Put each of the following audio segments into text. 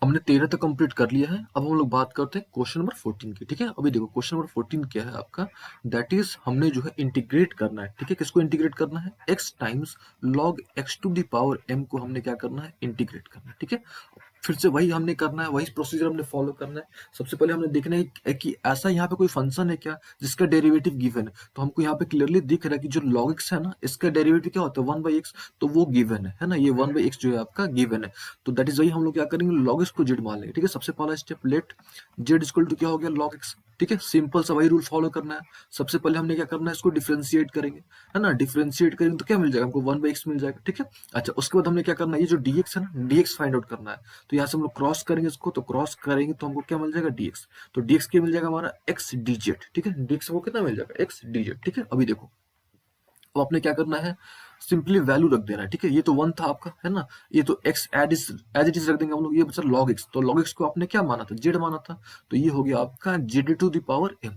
हमने 13 तक कंप्लीट कर लिया है। अब हम लोग बात करते हैं क्वेश्चन नंबर 14 की। ठीक है, अभी देखो क्वेश्चन नंबर 14 क्या है आपका, दैट इज हमने जो है इंटीग्रेट करना है। ठीक है, किसको इंटीग्रेट करना है, x times log x to the power m को हमने क्या करना है, इंटीग्रेट करना है। ठीक है, फिर से वही हमने करना है, वही प्रोसीजर हमने फॉलो करना है। सबसे पहले हमने देखना है कि ऐसा यहाँ पे कोई फंक्शन है क्या जिसका डेरिवेटिव गिवन है। तो हमको यहाँ पे क्लियरली दिख रहा है कि जो log x है ना, इसका डेरिवेटिव क्या होता है 1/x, तो वो गिवन है ना, ये 1/x जो है आपका गिवन है। तो दैट इज वही हम लोग क्या करेंगे, log x को z मान लेंगे। ठीक है, सबसे पहला step, let z equal to क्या हो गया, log x। ठीक है, सिंपल सा वही रूल फॉलो करना है। सबसे पहले हमने क्या करना है, इसको डिफरेंशिएट करेंगे, है ना। डिफरेंशिएट करेंगे तो क्या मिल जाएगा हमको, 1/x मिल जाएगा। ठीक है, अच्छा उसके बाद हमने क्या करना है, ये जो dx है ना, dx फाइंड आउट करना है। तो यहाँ से हम लोग क्रॉस करेंगे इसको, तो क्रॉस करेंगे तो हमको क्या मिल जाएगा, dx। तो dx क्या मिल जाएगा हमारा, x dz। ठीक है, dx को कितना मिल जाएगा, x dz। ठीक है, अभी देखो अब आपने क्या करना है, सिंपली वैल्यू रख देना है। ठीक है, ये तो 1 था आपका, है ना, ये तो x एज इट इज रख देंगे हम लोग। ये बचा log x, तो log x को आपने क्या माना था, z माना था। तो ये हो गया आपका z to the power m।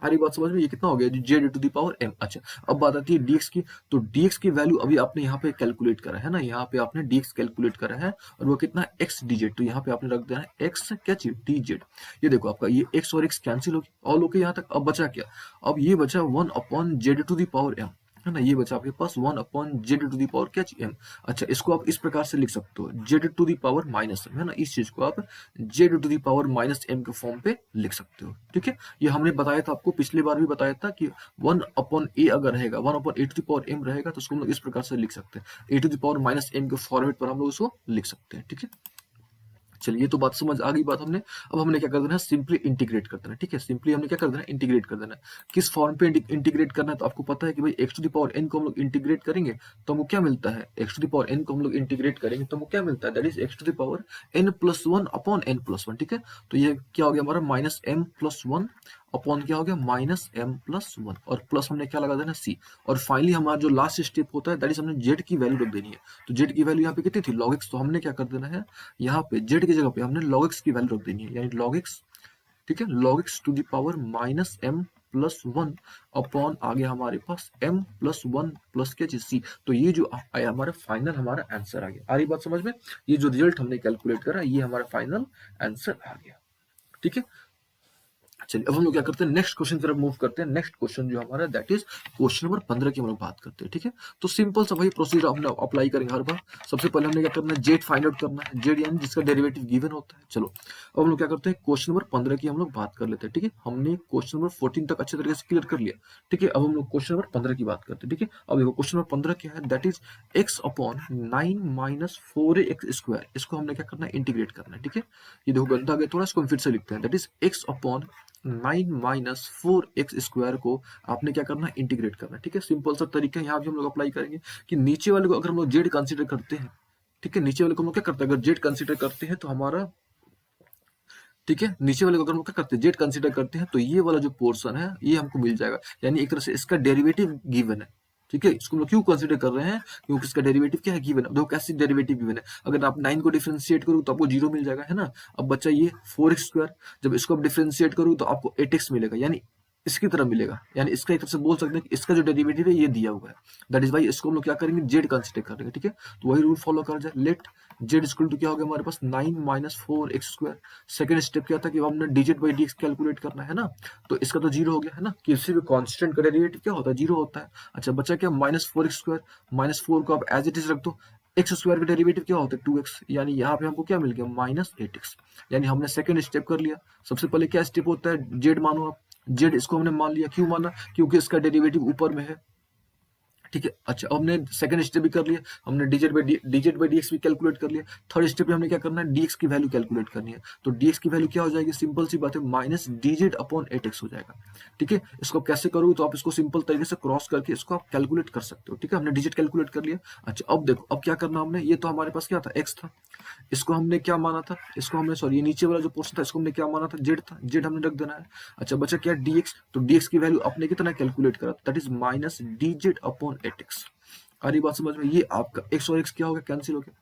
हमारी बात समझ में, ये कितना हो गया, z to the power m। अच्छा, अब बात आती है dx की। तो dx की वैल्यू अभी आपने यहाँ पे कैलकुलेट करा है ना, यहाँ पे आपने dx कैलकुलेट करा है, और वो कितना x dz। तो यहाँ पे आपने रख देना है x क्या चीज, dz। ये देखो आपका ये x और x कैंसिल हो गया, ऑल ओके यहाँ तक। अब बचा क्या, अब ये बचा 1/z to the power m, है ना। ये बचा आपके पास 1/z टू दी पावर क्या, m। अच्छा, इसको आप इस प्रकार से लिख सकते हो, z to the power minus m, है ना। इस चीज को आप z to the power minus m के फॉर्म पे लिख सकते हो। ठीक है, ये हमने बताया था आपको, पिछली बार भी बताया था कि 1/a अगर रहेगा, 1/a to the power m रहेगा, तो उसको हम लोग इस प्रकार से लिख सकते हैं, a to the power minus m के फॉर्मेट पर हम लोग उसको लिख सकते हैं। ठीक है, चलिए ये तो बात समझ आ गई बात हमने। अब हमने क्या कर देना है, सिंपली इंटीग्रेट कर देना। ठीक है, सिंपली हमने क्या कर देना है, इंटीग्रेट कर देना है। किस फॉर्म पे इंटीग्रेट करना है, तो आपको पता है कि भाई x to the power n को हम लोग इंटीग्रेट करेंगे तो हमको क्या मिलता है, x to the power n को हम लोग इंटीग्रेट करेंगे तो हमको क्या मिलता है, that is x to the power n+1/n+1। ठीक है, तो ये क्या हो गया हमारा, -m+1 अपॉन क्या हो गया, -m+1, और प्लस हमने क्या लगा देना, c। और फाइनली हमारा जो लास्ट स्टेप होता है, दैट इज हमने z की वैल्यू रख देनी है। तो z की वैल्यू यहाँ पे कितनी थी, log x। तो हमने क्या कर देना है, यहाँ पे z की जगह पे हमने log x की वैल्यू रख देनी है, यानी log x। ठीक है, log x to the power -m+1 upon आ गया हमारे पास m+1 प्लस क्या चीज, c। तो ये जो आया हमारा फाइनल, हमारा आंसर आ गया। आ रही बात समझ में, ये जो रिजल्ट हमने कैलकुलेट करा, ये हमारा फाइनल आंसर आ गया। ठीक है, चलिए अब हम लोग क्या करते हैं, नेक्स्ट क्वेश्चन की तरफ मूव करते हैं। नेक्स्ट क्वेश्चन जो हमारा, दैट इज क्वेश्चन नंबर 15 की हम लोग बात करते हैं। ठीक है, तो सिंपल सा वही प्रोसीजर हमने अप्लाई करेंगे हर बार। सबसे पहले हमने क्या करना है, जेड फाइंड आउट करना है, जेड यानी जिसका डेरिवेटिव गिवन होता है। चलो अब हम लोग क्या करते हैं, क्वेश्चन नंबर 15 की हम लोग बात कर लेते हैं। ठीक है, हमने क्वेश्चन नंबर 14 तक अच्छे तरीके से क्लियर कर लिया। ठीक है, अब हम लोग क्वेश्चन नंबर 15 की बात करते हैं। ठीक है, अब देखो क्वेश्चन नंबर 15 क्या है, दैट इज x/9 - 4ax²। इसको हमने क्या करना है, इंटीग्रेट करना है। ठीक है, ये देखो गंदा गया थोड़ा, इसको हम फिर से लिखते हैं, दैट इज x/9 - 4x² को आपने क्या करना है, इंटीग्रेट करना है। ठीक है, सिंपल सा तरीका यहाँ भी हम लोग अप्लाई करेंगे कि नीचे वाले को अगर हम लोग जेड कंसीडर करते हैं, ठीक है, नीचे वाले को हम लोग क्या करते हैं, अगर जेड कंसीडर करते हैं तो हमारा, ठीक है, नीचे वाले को अगर हम लोग क्या करते हैं, जेड कंसीडर करते हैं, तो ये वाला जो पोर्शन है ये हमको मिल जाएगा, यानी एक तरह से इसका डेरिवेटिव गिवन है। ठीक है, इसको हम लोग क्यों कंसीडर कर रहे हैं, क्योंकि इसका डेरिवेटिव क्या है, गिवन है। देखो कैसे डेरिवेटिव गिवन है, अगर आप 9 को डिफरेंशिएट करो तो आपको 0 मिल जाएगा, है ना। अब बच्चा ये 4x², जब इसको आप डिफरेंशिएट करो तो आपको 8x मिलेगा, यानी इसकी तरह मिलेगा, यानी इसका एक तरह से बोल सकते हैं कि इसका जो डेरिवेटिव है ये दिया हुआ है। दैट इज वाई इसको हम लोग क्या करेंगे, जेड कंसीडर करेंगे। ठीक है, तो वही रूल फॉलो कर जाए, लेट जेड इक्वल टू क्या हो गया हमारे पास, 9 - 4x²। सेकंड स्टेप क्या था कि हमने dz बाई dx कैलकुलेट करना है ना, तो इसका तो 0 हो गया, है ना। किसी भी कांस्टेंट का डेरिवेटिव क्या होता है, 0 होता है। अच्छा बचा क्या, -4x², -4 को आप एज इट इज रख दो। x² का डेरिवेटिव क्या होता है, 2x, यानी यहाँ पे हमको क्या मिल गया, -8x। यानी हमने सेकंड स्टेप कर लिया। सबसे पहले क्या स्टेप होता है, जेड मानो आप, जेड इसको हमने मान लिया, क्यों माना, क्योंकि इसका डेरिवेटिव ऊपर में है। ठीक है, अच्छा अब हमने सेकंड स्टेप भी कर लिया, हमने dz बाई dx भी कैलकुलेट कर लिया। थर्ड स्टेप में हमने क्या करना है, dx की वैल्यू कैलकुलेट करनी है। तो dx की वैल्यू क्या हो जाएगी, सिंपल सी बात है, -dz/8x हो जाएगा। ठीक है, इसको आप कैसे करोगे, तो आप इसको सिंपल तरीके से क्रॉस करके इसको आप कैलकुलेट कर सकते हो। ठीक है, हमने dz कैलकुलेट कर लिया। अच्छा अब देखो, अब क्या करना हमने, ये तो हमारे पास क्या था, x था, इसको हमने क्या माना था, इसको हमने सॉरी ये नीचे वाला जो पोर्शन था इसको हमने क्या माना था, जेड था, जेड हमने रख देना है। अच्छा बचा क्या, dx। तो dx की वैल्यू अपने कितना कैलकुलेट करा, दैट इज -dz/8x। आ रही बात समझ में, ये आपका x और x क्या हो गया, कैंसिल हो गया।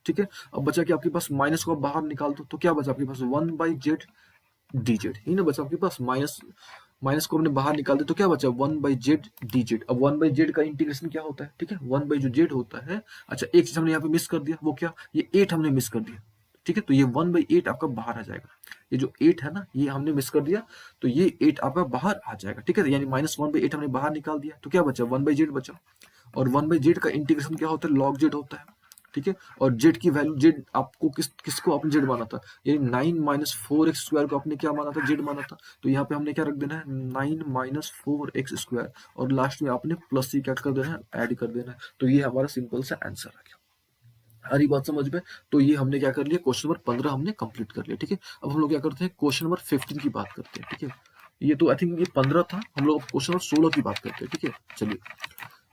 ठीक है, अब बचा कि आपके पास माइनस को आप बाहर निकाल दो, तो क्या बचा आपके पास, 1/z dz ही ना बचा आपके पास। माइनस माइनस को हमने बाहर निकाल दिया तो क्या बचा, 1/z dz। अब 1/z का इंटीग्रेशन क्या होता है, ठीक है, 1 बाई जो z होता है। अच्छा एक चीज हमने यहाँ पे मिस कर दिया, वो क्या, ये 8 हमने मिस कर दिया। ठीक है, तो ये 1/8 आपका बाहर आ जाएगा। ये जो 8 है ना, ये हमने मिस कर दिया, तो ये 8 आपका बाहर आ जाएगा। ठीक है, यानी -1/8 हमने बाहर निकाल दिया, तो क्या बचा, 1/z बचा। और 1/z का इंटीग्रेशन क्या होता है, log z होता है। ठीक है, और z की वैल्यू, z आपको किसको आपने z माना था, ये 9 माइनस 4x² को आपने क्या माना था, z माना था। तो यहाँ पे हमने क्या रख देना है, 9 माइनस 4x², और लास्ट में आपने प्लस c क्या कर देना है, ऐड कर देना है। तो ये हमारा सिंपल सा आंसर आ गया। आ रही बात समझ में। तो ये हमने क्या कर लिया, क्वेश्चन नंबर 15 हमने कंप्लीट कर लिया। ठीक है, अब हम लोग क्या करते हैं, क्वेश्चन नंबर 15 की बात करते हैं। ठीक है, ये तो आई थिंक ये 15 था, हम लोग क्वेश्चन नंबर 16 की बात करते हैं। ठीक है, चलिए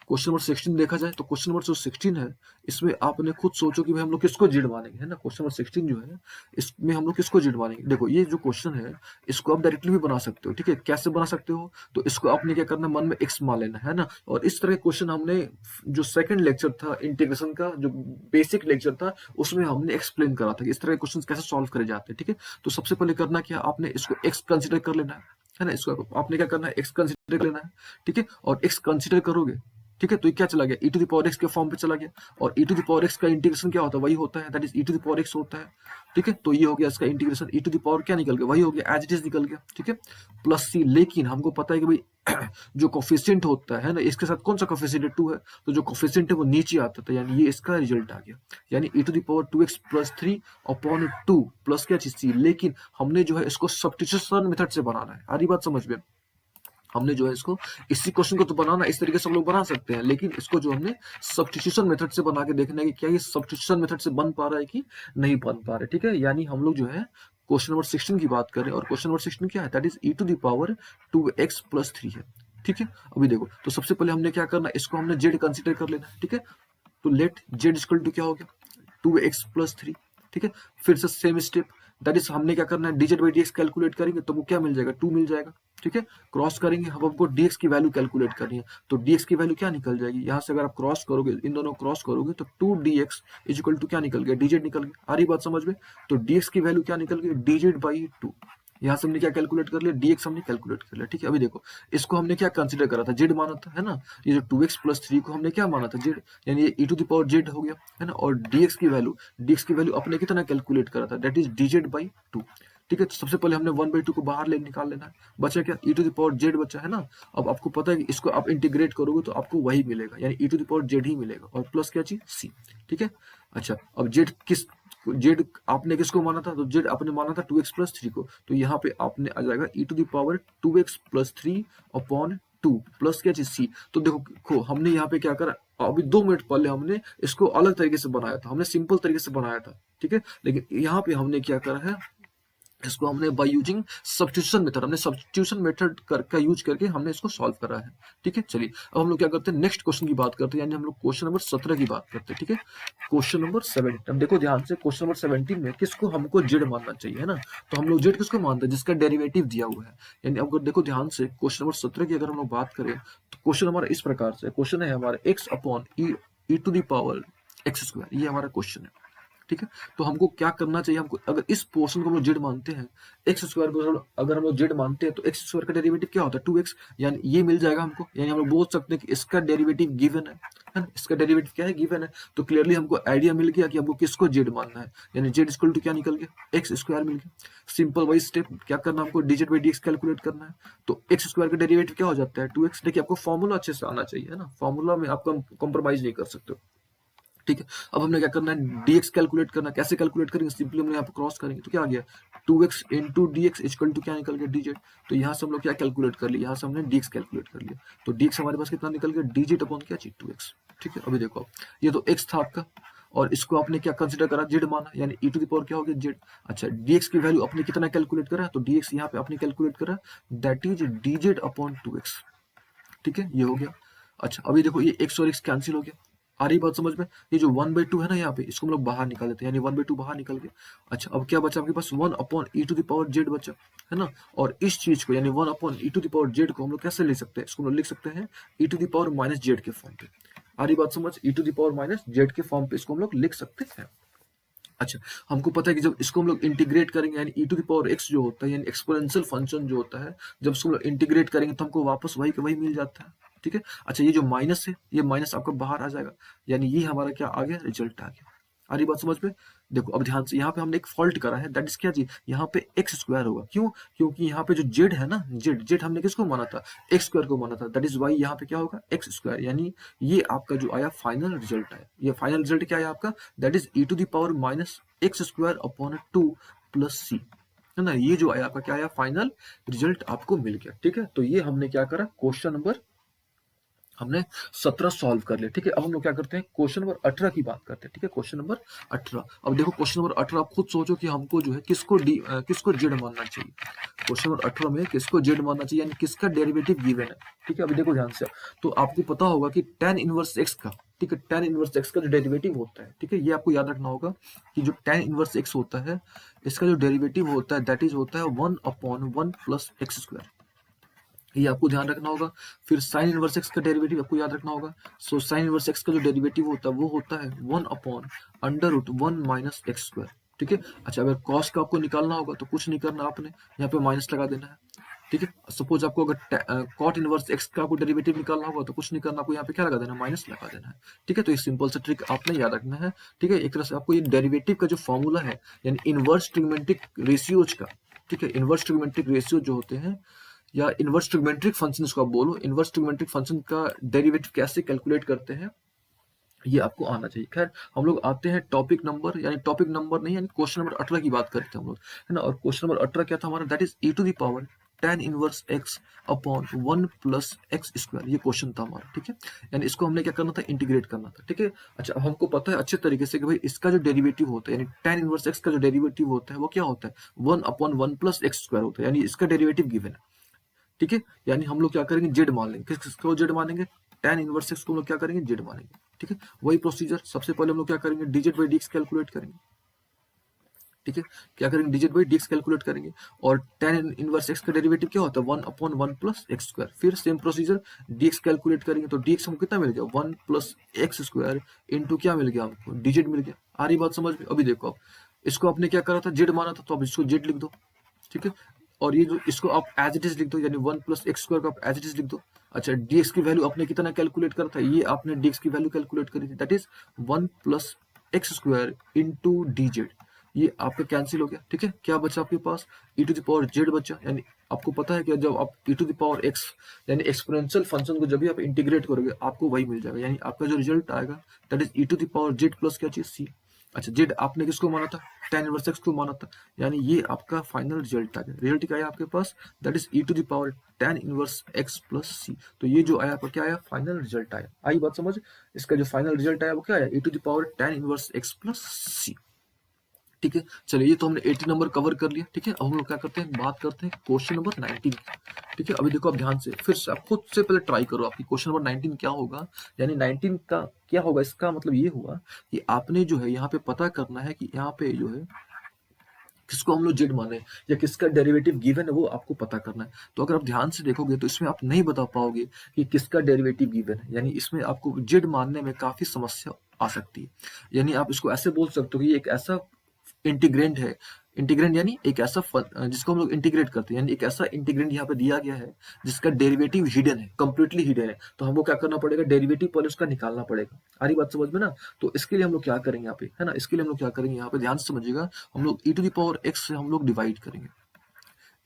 क्वेश्चन नंबर 16 देखा जाए, तो क्वेश्चन नंबर जो 16 है, इसमें आपने खुद सोचो कि भाई हम लोग किसको जेड मानेंगे, है ना। क्वेश्चन नंबर 16 जो है, इसमें हम लोग किसको जेड मानेंगे। देखो ये जो क्वेश्चन है, इसको आप डायरेक्टली भी बना सकते हो। ठीक है, कैसे बना सकते हो, तो इसको आपने क्या करना, मन में एक्स मान लेना है ना। और इस तरह के क्वेश्चन हमने जो सेकंड लेक्चर था इंटीग्रेशन का, जो बेसिक लेक्चर था, उसमें हमने एक्सप्लेन करा था कि इस तरह के क्वेश्चन कैसे सॉल्व करे जाते हैं। ठीक है, तो सबसे पहले करना क्या, आपने इसको एक्स कंसिडर कर लेना है ना। इसको आपने क्या करना है, एक्स कंसिडर कर लेना है। ठीक है, और एक्स कंसिडर करोगे, ठीक है, तो ये क्या चला गया, e to the power x के फॉर्म पे चला गया। और e to the power x का इंटीग्रेशन क्या होता है, वही होता है, that is e to the power x होता है। ठीक है, तो ये हो गया इसका integration, e to the power क्या निकल गया, वही हो गया, एज इट इज निकल गया। ठीक है, प्लस c, लेकिन हमको पता है कि भाई जो कोफिशिएंट होता है ना, इसके साथ कौन सा कोफिशिएंट 2 है, तो जो कोफिशिएंट है वो नीचे आता था, यानी ये इसका रिजल्ट आ गया, यानी e to the power 2x plus 3 upon 2 plus क्या चीज c। लेकिन हमने जो है इसको सब्स्टिट्यूशन मेथड से बनाना है। आ रही बात समझ में, हमने जो है इसको, इसी क्वेश्चन को तो बनाना इस तरीके से हम लोग बना सकते हैं, लेकिन इसको जो हमने सब्स्टिट्यूशन मेथड से बना के देखना है कि क्या ये सब्स्टिट्यूशन मेथड से बन पा रहा है कि नहीं बन पा रहा है। ठीक है, यानी हम लोग जो है क्वेश्चन नंबर 16 की बात करें, और क्वेश्चन नंबर 16 क्या है, that is e to the power 2x plus 3 है। ठीक है, अभी देखो, तो सबसे पहले हमने क्या करना है, इसको हमने z कंसिडर कर लेना है। ठीक है, तो लेट z इक्वल टू क्या हो गया, 2x प्लस 3। ठीक है, फिर से सेम स्टेप, दैट इज हमने क्या करना है, dz बाई dx कैलकुलेट करेंगे, तो वो क्या मिल जाएगा, 2 मिल जाएगा। ठीक है, क्रॉस करेंगे, अब हमको dx की वैल्यू कैलकुलेट करनी है, तो dx की वैल्यू क्या निकल जाएगी, यहाँ से अगर आप क्रॉस करोगे, इन दोनों क्रॉस करोगे, तो 2dx इज इक्वल टू क्या निकल गया, dz निकल गया। आ रही बात समझ में, तो dx की वैल्यू क्या निकल गई, dz बाई 2। यहाँ से हमने क्या कैलकुलेट कर लिया, dx हमने कैलकुलेट कर लिया। ठीक है, अभी देखो, इसको हमने क्या कंसिडर करा था, z माना था, है ना। ये जो 2x प्लस 3 को हमने क्या माना था, z, यानी ये e to the power z हो गया, है ना। और dx की वैल्यू अपने कितना कैलकुलेट करा था, दैट इज dz बाई 2। ठीक है, तो सबसे पहले हमने 1/2 को बाहर ले निकाल लेना है, बचा क्या, e to the power z बचा, है ना। अब आपको पता है कि इसको आप इंटीग्रेट करोगे तो आपको वही मिलेगा, यानी e to the power z ही मिलेगा, और प्लस क्या चीज, c। ठीक है, अच्छा, अब z आपने किसको माना था, तो z आपने माना था 2x प्लस 3 को, तो यहाँ पे आपने आ जाएगा e to the power 2x plus 3 upon 2 plus क्या चीज, c। तो देखो हमने यहाँ पे क्या करा, अभी 2 मिनट पहले हमने इसको अलग तरीके से बनाया था, हमने सिंपल तरीके से बनाया था। ठीक है, लेकिन यहाँ पे हमने क्या करा है, इसको हमने बाय यूजिंग सब्स्टिट्यूशन मेथड, हमने सब्स्टिट्यूशन मेथड का यूज करके हमने इसको सॉल्व करा है। ठीक है, चलिए अब हम लोग क्या करते हैं, नेक्स्ट क्वेश्चन की बात करते हैं, यानी हम लोग क्वेश्चन नंबर 17 की बात करते हैं। ठीक है, क्वेश्चन नंबर 17, अब देखो ध्यान से, क्वेश्चन नंबर 17 में किसको हमको जेड मानना चाहिए, है ना। तो हम लोग जेड किसको मानते हैं, जिसका डेरिवेटिव दिया हुआ है। यानी अब देखो ध्यान से, क्वेश्चन नंबर 17 की अगर हम लोग बात करें, तो क्वेश्चन हमारा इस प्रकार से क्वेश्चन है हमारा, x upon e to the power x², ये हमारा क्वेश्चन है। ठीक है, तो हमको क्या करना चाहिए, हमको अगर इस पोर्शन को हम लोग जेड मानते हैं, x² को अगर हम लोग जेड मानते हैं, तो x² का डेरिवेटिव क्या होता है, 2x, यानी ये मिल जाएगा हमको। यानी हम लोग बोल सकते हैं कि इसका डेरिवेटिव गिवन है ना, इसका डेरिवेटिव क्या है, गिवन है। तो क्लियरली हमको आइडिया मिल गया कि हमको किसको जेड मानना है, यानी जेड इक्वल टू क्या निकल गया, x² मिल गया। सिंपल वाइज स्टेप, क्या करना हमको, dz बाई dx कैलकुलेट करना है, तो x² का डेरिवेटिव क्या हो जाता है, 2x। देखिए आपको फॉर्मूला अच्छे से आना चाहिए, है ना, फॉर्मूला में आप कॉम्प्रोमाइज नहीं कर सकते हो। ठीक है, अब हमने क्या करना है, dx कैलकुलेट करना है, कैसे कैलकुलेट करेंगे, सिंपली हमने यहाँ पे क्रॉस करेंगे, तो क्या आ गया, 2x into dx equal to क्या निकल गया, dz। तो यहाँ से हम लोग क्या कैलकुलेट कर लिया, यहाँ से हमने dx कैलकुलेट कर लिया, तो dx हमारे पास कितना निकल गया, dz अपॉन क्या चीज, 2x। ठीक है, अभी देखो, ये तो x था आपका, और इसको आपने क्या कंसिडर करा, जेड माना, यानी e टू द पावर क्या हो गया, जेड। अच्छा, dx की वैल्यू आपने कितना कैलकुलेट करा, तो dx यहाँ पे आपने कैलकुलेट करा, that is dz upon 2x। ठीक है, ये हो गया। अच्छा, अभी देखो, ये x और x कैंसिल हो गया। आ रही बात समझ में, ये जो 1/2 है ना, यहाँ पे इसको हम लोग बाहर निकाल देते हैं, यानी 1/2 बाहर निकल गया। अच्छा, अब क्या बचा आपके पास, 1 upon e to the power z बचा, है ना। और इस चीज को, यानी 1 upon e to the power z को हम लोग कैसे ले सकते हैं, इसको हम लोग लिख सकते हैं e to the power minus z के फॉर्म पे। आ रही बात समझ, e to the power minus z के फॉर्म पे इसको हम लोग लिख सकते हैं। अच्छा, हमको पता है कि जब इसको हम लोग इंटीग्रेट करेंगे, यानी e to the power x जो होता है, यानी एक्सपोनेंशियल फंक्शन जो होता है, जब इसको हम लोग इंटीग्रेट करेंगे तो हमको वापस वही का वही मिल जाता है। ठीक है, अच्छा, ये जो माइनस है, ये माइनस आपका बाहर आ जाएगा, यानी ये हमारा क्या आ गया, रिजल्ट आ गया। आ रही बात समझ में, देखो अब ध्यान से, यहाँ पे हमने एक फॉल्ट करा है, दैट इज क्या चीज, यहाँ पे एक्स स्क्वायर होगा, क्यों, क्योंकि यहाँ पे जो जेड है ना, जेड जेड हमने किसको माना था, एक्स स्क्वायर को माना था, दैट इज वाई यहाँ पे क्या होगा, एक्स स्क्वायर। यानी ये आपका जो आया फाइनल रिजल्ट आया, ये फाइनल रिजल्ट क्या आया आपका, that is e to the power minus x square upon 2 plus c, है ना। ये जो आया आपका क्या आया, फाइनल रिजल्ट आपको मिल गया, ठीक है। तो ये हमने क्या करा, क्वेश्चन नंबर हमने 17 सॉल्व कर लिया, ठीक है। अब हम लोग क्या करते हैं, क्वेश्चन नंबर 18 की बात करते हैं, ठीक है। क्वेश्चन नंबर 18, अब देखो क्वेश्चन नंबर 18 आप खुद सोचो कि हमको जो है किसको जेड मानना चाहिए। क्वेश्चन नंबर 18 में किसको जेड मानना चाहिए, यानी किसका डेरिवेटिव गिवन है, ठीक है। अभी देखो ध्यान से, तो आपको पता होगा कि tan इनवर्स एक्स का, ठीक है, tan इनवर्स एक्स का जो डेरिवेटिव होता है, ठीक है, ये आपको याद रखना होगा कि जो tan इनवर्स एक्स होता है, इसका जो डेरिवेटिव होता है दैट इज होता है 1/1 प्लस एक्स स्क्वायर, ये आपको ध्यान रखना होगा। फिर साइन इनवर्स एक्स का डेरिवेटिव आपको याद रखना होगा। सो साइन इनवर्स एक्स का जो डेरिवेटिव होता है वो होता है 1/√1 माइनस एक्स स्क्वायर, ठीक है। अच्छा, अगर कॉस का आपको निकालना होगा तो कुछ नहीं करना, आपने यहाँ पे माइनस लगा देना है, ठीक है। सपोज आपको अगर कॉट इनवर्स एक्स का आपको डेरिवेटिव निकालना होगा तो कुछ नहीं करना, आपको यहाँ पे क्या लगा देना, माइनस लगा देना है, ठीक है। तो ये सिंपल सा ट्रिक आपने याद रखना है, ठीक है। एक तरह से आपको ये डेरिवेटिव का जो फॉर्मूला है, यानी इनवर्स ट्रिग्मेंट्रिक रेशियोज का, ठीक है, इनवर्स ट्रिग्मेंट्रिक रेशियो जो होते हैं, या इनवर्स ट्रिग्मेंट्रिक फंक्शन इसको आप बोलो, इनवर्स ट्रिग्मेंट्रिक फंक्शन का डेरिवेटिव कैसे कैलकुलेट करते हैं, ये आपको आना चाहिए। खैर हम लोग आते हैं टॉपिक नंबर, यानी टॉपिक नंबर नहीं, यानी क्वेश्चन नंबर 18 की बात करते हैं हम लोग, है ना। और क्वेश्चन नंबर 18 क्या था हमारा, that is e to the power tan inverse x upon 1 plus x square, ये क्वेश्चन था हमारा, ठीक है। यानी इसको हमने क्या करना था, इंटीग्रेट करना था, ठीक है। अच्छा, अब हमको पता है अच्छे तरीके से कि भाई इसका जो डेरिवेटिव होता है, यानी tan इनवर्स x का जो डेरिवेटिव होता है वो क्या होता है, 1/1 प्लस एक्स स्क्वायर होता है, यानी इसका डेरिवेटिव गिवन है, ठीक है। यानी हम लोग क्या करेंगे, जेड मान लेंगे, किसको जेड मानेंगे, tan इनवर्स एक्स को हम लोग क्या करेंगे, जेड मानेंगे, ठीक है। वही प्रोसीजर, सबसे पहले हम लोग क्या करेंगे, dz बाई dx कैलकुलेट करेंगे, ठीक है। क्या करेंगे, dz बाई dx कैलकुलेट करेंगे, और tan इनवर्स एक्स का डेरिवेटिव क्या होता है, 1/1 प्लस एक्स स्क्वायर। फिर सेम प्रोसीजर, dx कैलकुलेट करेंगे, तो dx हमको कितना मिल गया, 1 प्लस एक्स स्क्वायर इंटू क्या मिल गया हमको, dz मिल गया। आ रही बात समझ में। अभी देखो, अब इसको आपने क्या करा था, जेड माना था, तो अब इसको जेड लिख दो, ठीक है। और ये जो इसको आप एज इट इज लिख दो, यानी 1 प्लस एक्स स्क्वायर को आप एज इट इज लिख दो। अच्छा, dx की वैल्यू आपने कितना कैलकुलेट करा था, ये आपने dx की वैल्यू कैलकुलेट करी थी, that is 1 plus x square into D Z, ये आपका कैंसिल हो गया, ठीक है। क्या बचा आपके पास, e to the power z बचा। यानी आपको पता है कि जब आप ई टू द पावर एक्स, यानी एक्सपोनेंशियल फंक्शन को जब भी आप इंटीग्रेट करोगे आपको वही मिल जाएगा, यानी आपका जो रिजल्ट आएगा that is e to the power z plus क्या चीज, सी। अच्छा, जेड आपने किसको माना था, tan इनवर्स एक्स को माना था, यानी ये आपका फाइनल रिजल्ट आ गया। रिजल्ट क्या आया आपके पास, that is e to the power tan inverse x plus c. तो ये जो आया आपका क्या आया, फाइनल रिजल्ट आया। आई बात समझ, इसका जो फाइनल रिजल्ट आया वो क्या आया, e to the power tan inverse x plus c, ठीक है। चलिए, ये तो हमने 80 नंबर कवर कर लिया, ठीक है। अब हम लोग क्या करते हैं, बात करते हैं क्वेश्चन नंबर 19, ठीक है। अभी देखो, आप ध्यान से फिर से आप खुद से पहले ट्राई करो, आपकी क्वेश्चन नंबर 19 क्या होगा, यानी 19 का क्या होगा, इसका मतलब ये हुआ कि आपने जो है यहाँ पे पता करना है कि यहाँ पे जो है किसको हम लोग जेड माने, या किसका डेरिवेटिव गिवन है वो आपको पता करना है। तो अगर आप ध्यान से देखोगे तो इसमें आप नहीं बता पाओगे कि किसका डेरिवेटिव गिवन है, यानी इसमें आपको जेड मानने में काफी समस्या आ सकती है। यानी आप इसको ऐसे बोल सकते हो कि ये एक ऐसा इंटीग्रेंट है, इंटीग्रेंट यानी एक ऐसा जिसको हम लोग इंटीग्रेट करते हैं, यानी एक ऐसा इंटीग्रेंट यहाँ पे दिया गया है जिसका डेरिवेटिव हिडन है, कंप्लीटली हिडन है। तो हमको क्या करना पड़ेगा, डेरिवेटिव पहले उसका निकालना पड़ेगा। आ रही बात समझ में ना। तो इसके लिए हम लोग क्या करेंगे यहाँ पे, है ना, इसके लिए हम लोग क्या करेंगे यहाँ पे, ध्यान से समझिएगा, हम लोग ई टू द पावर एक्स से हम लोग डिवाइड करेंगे,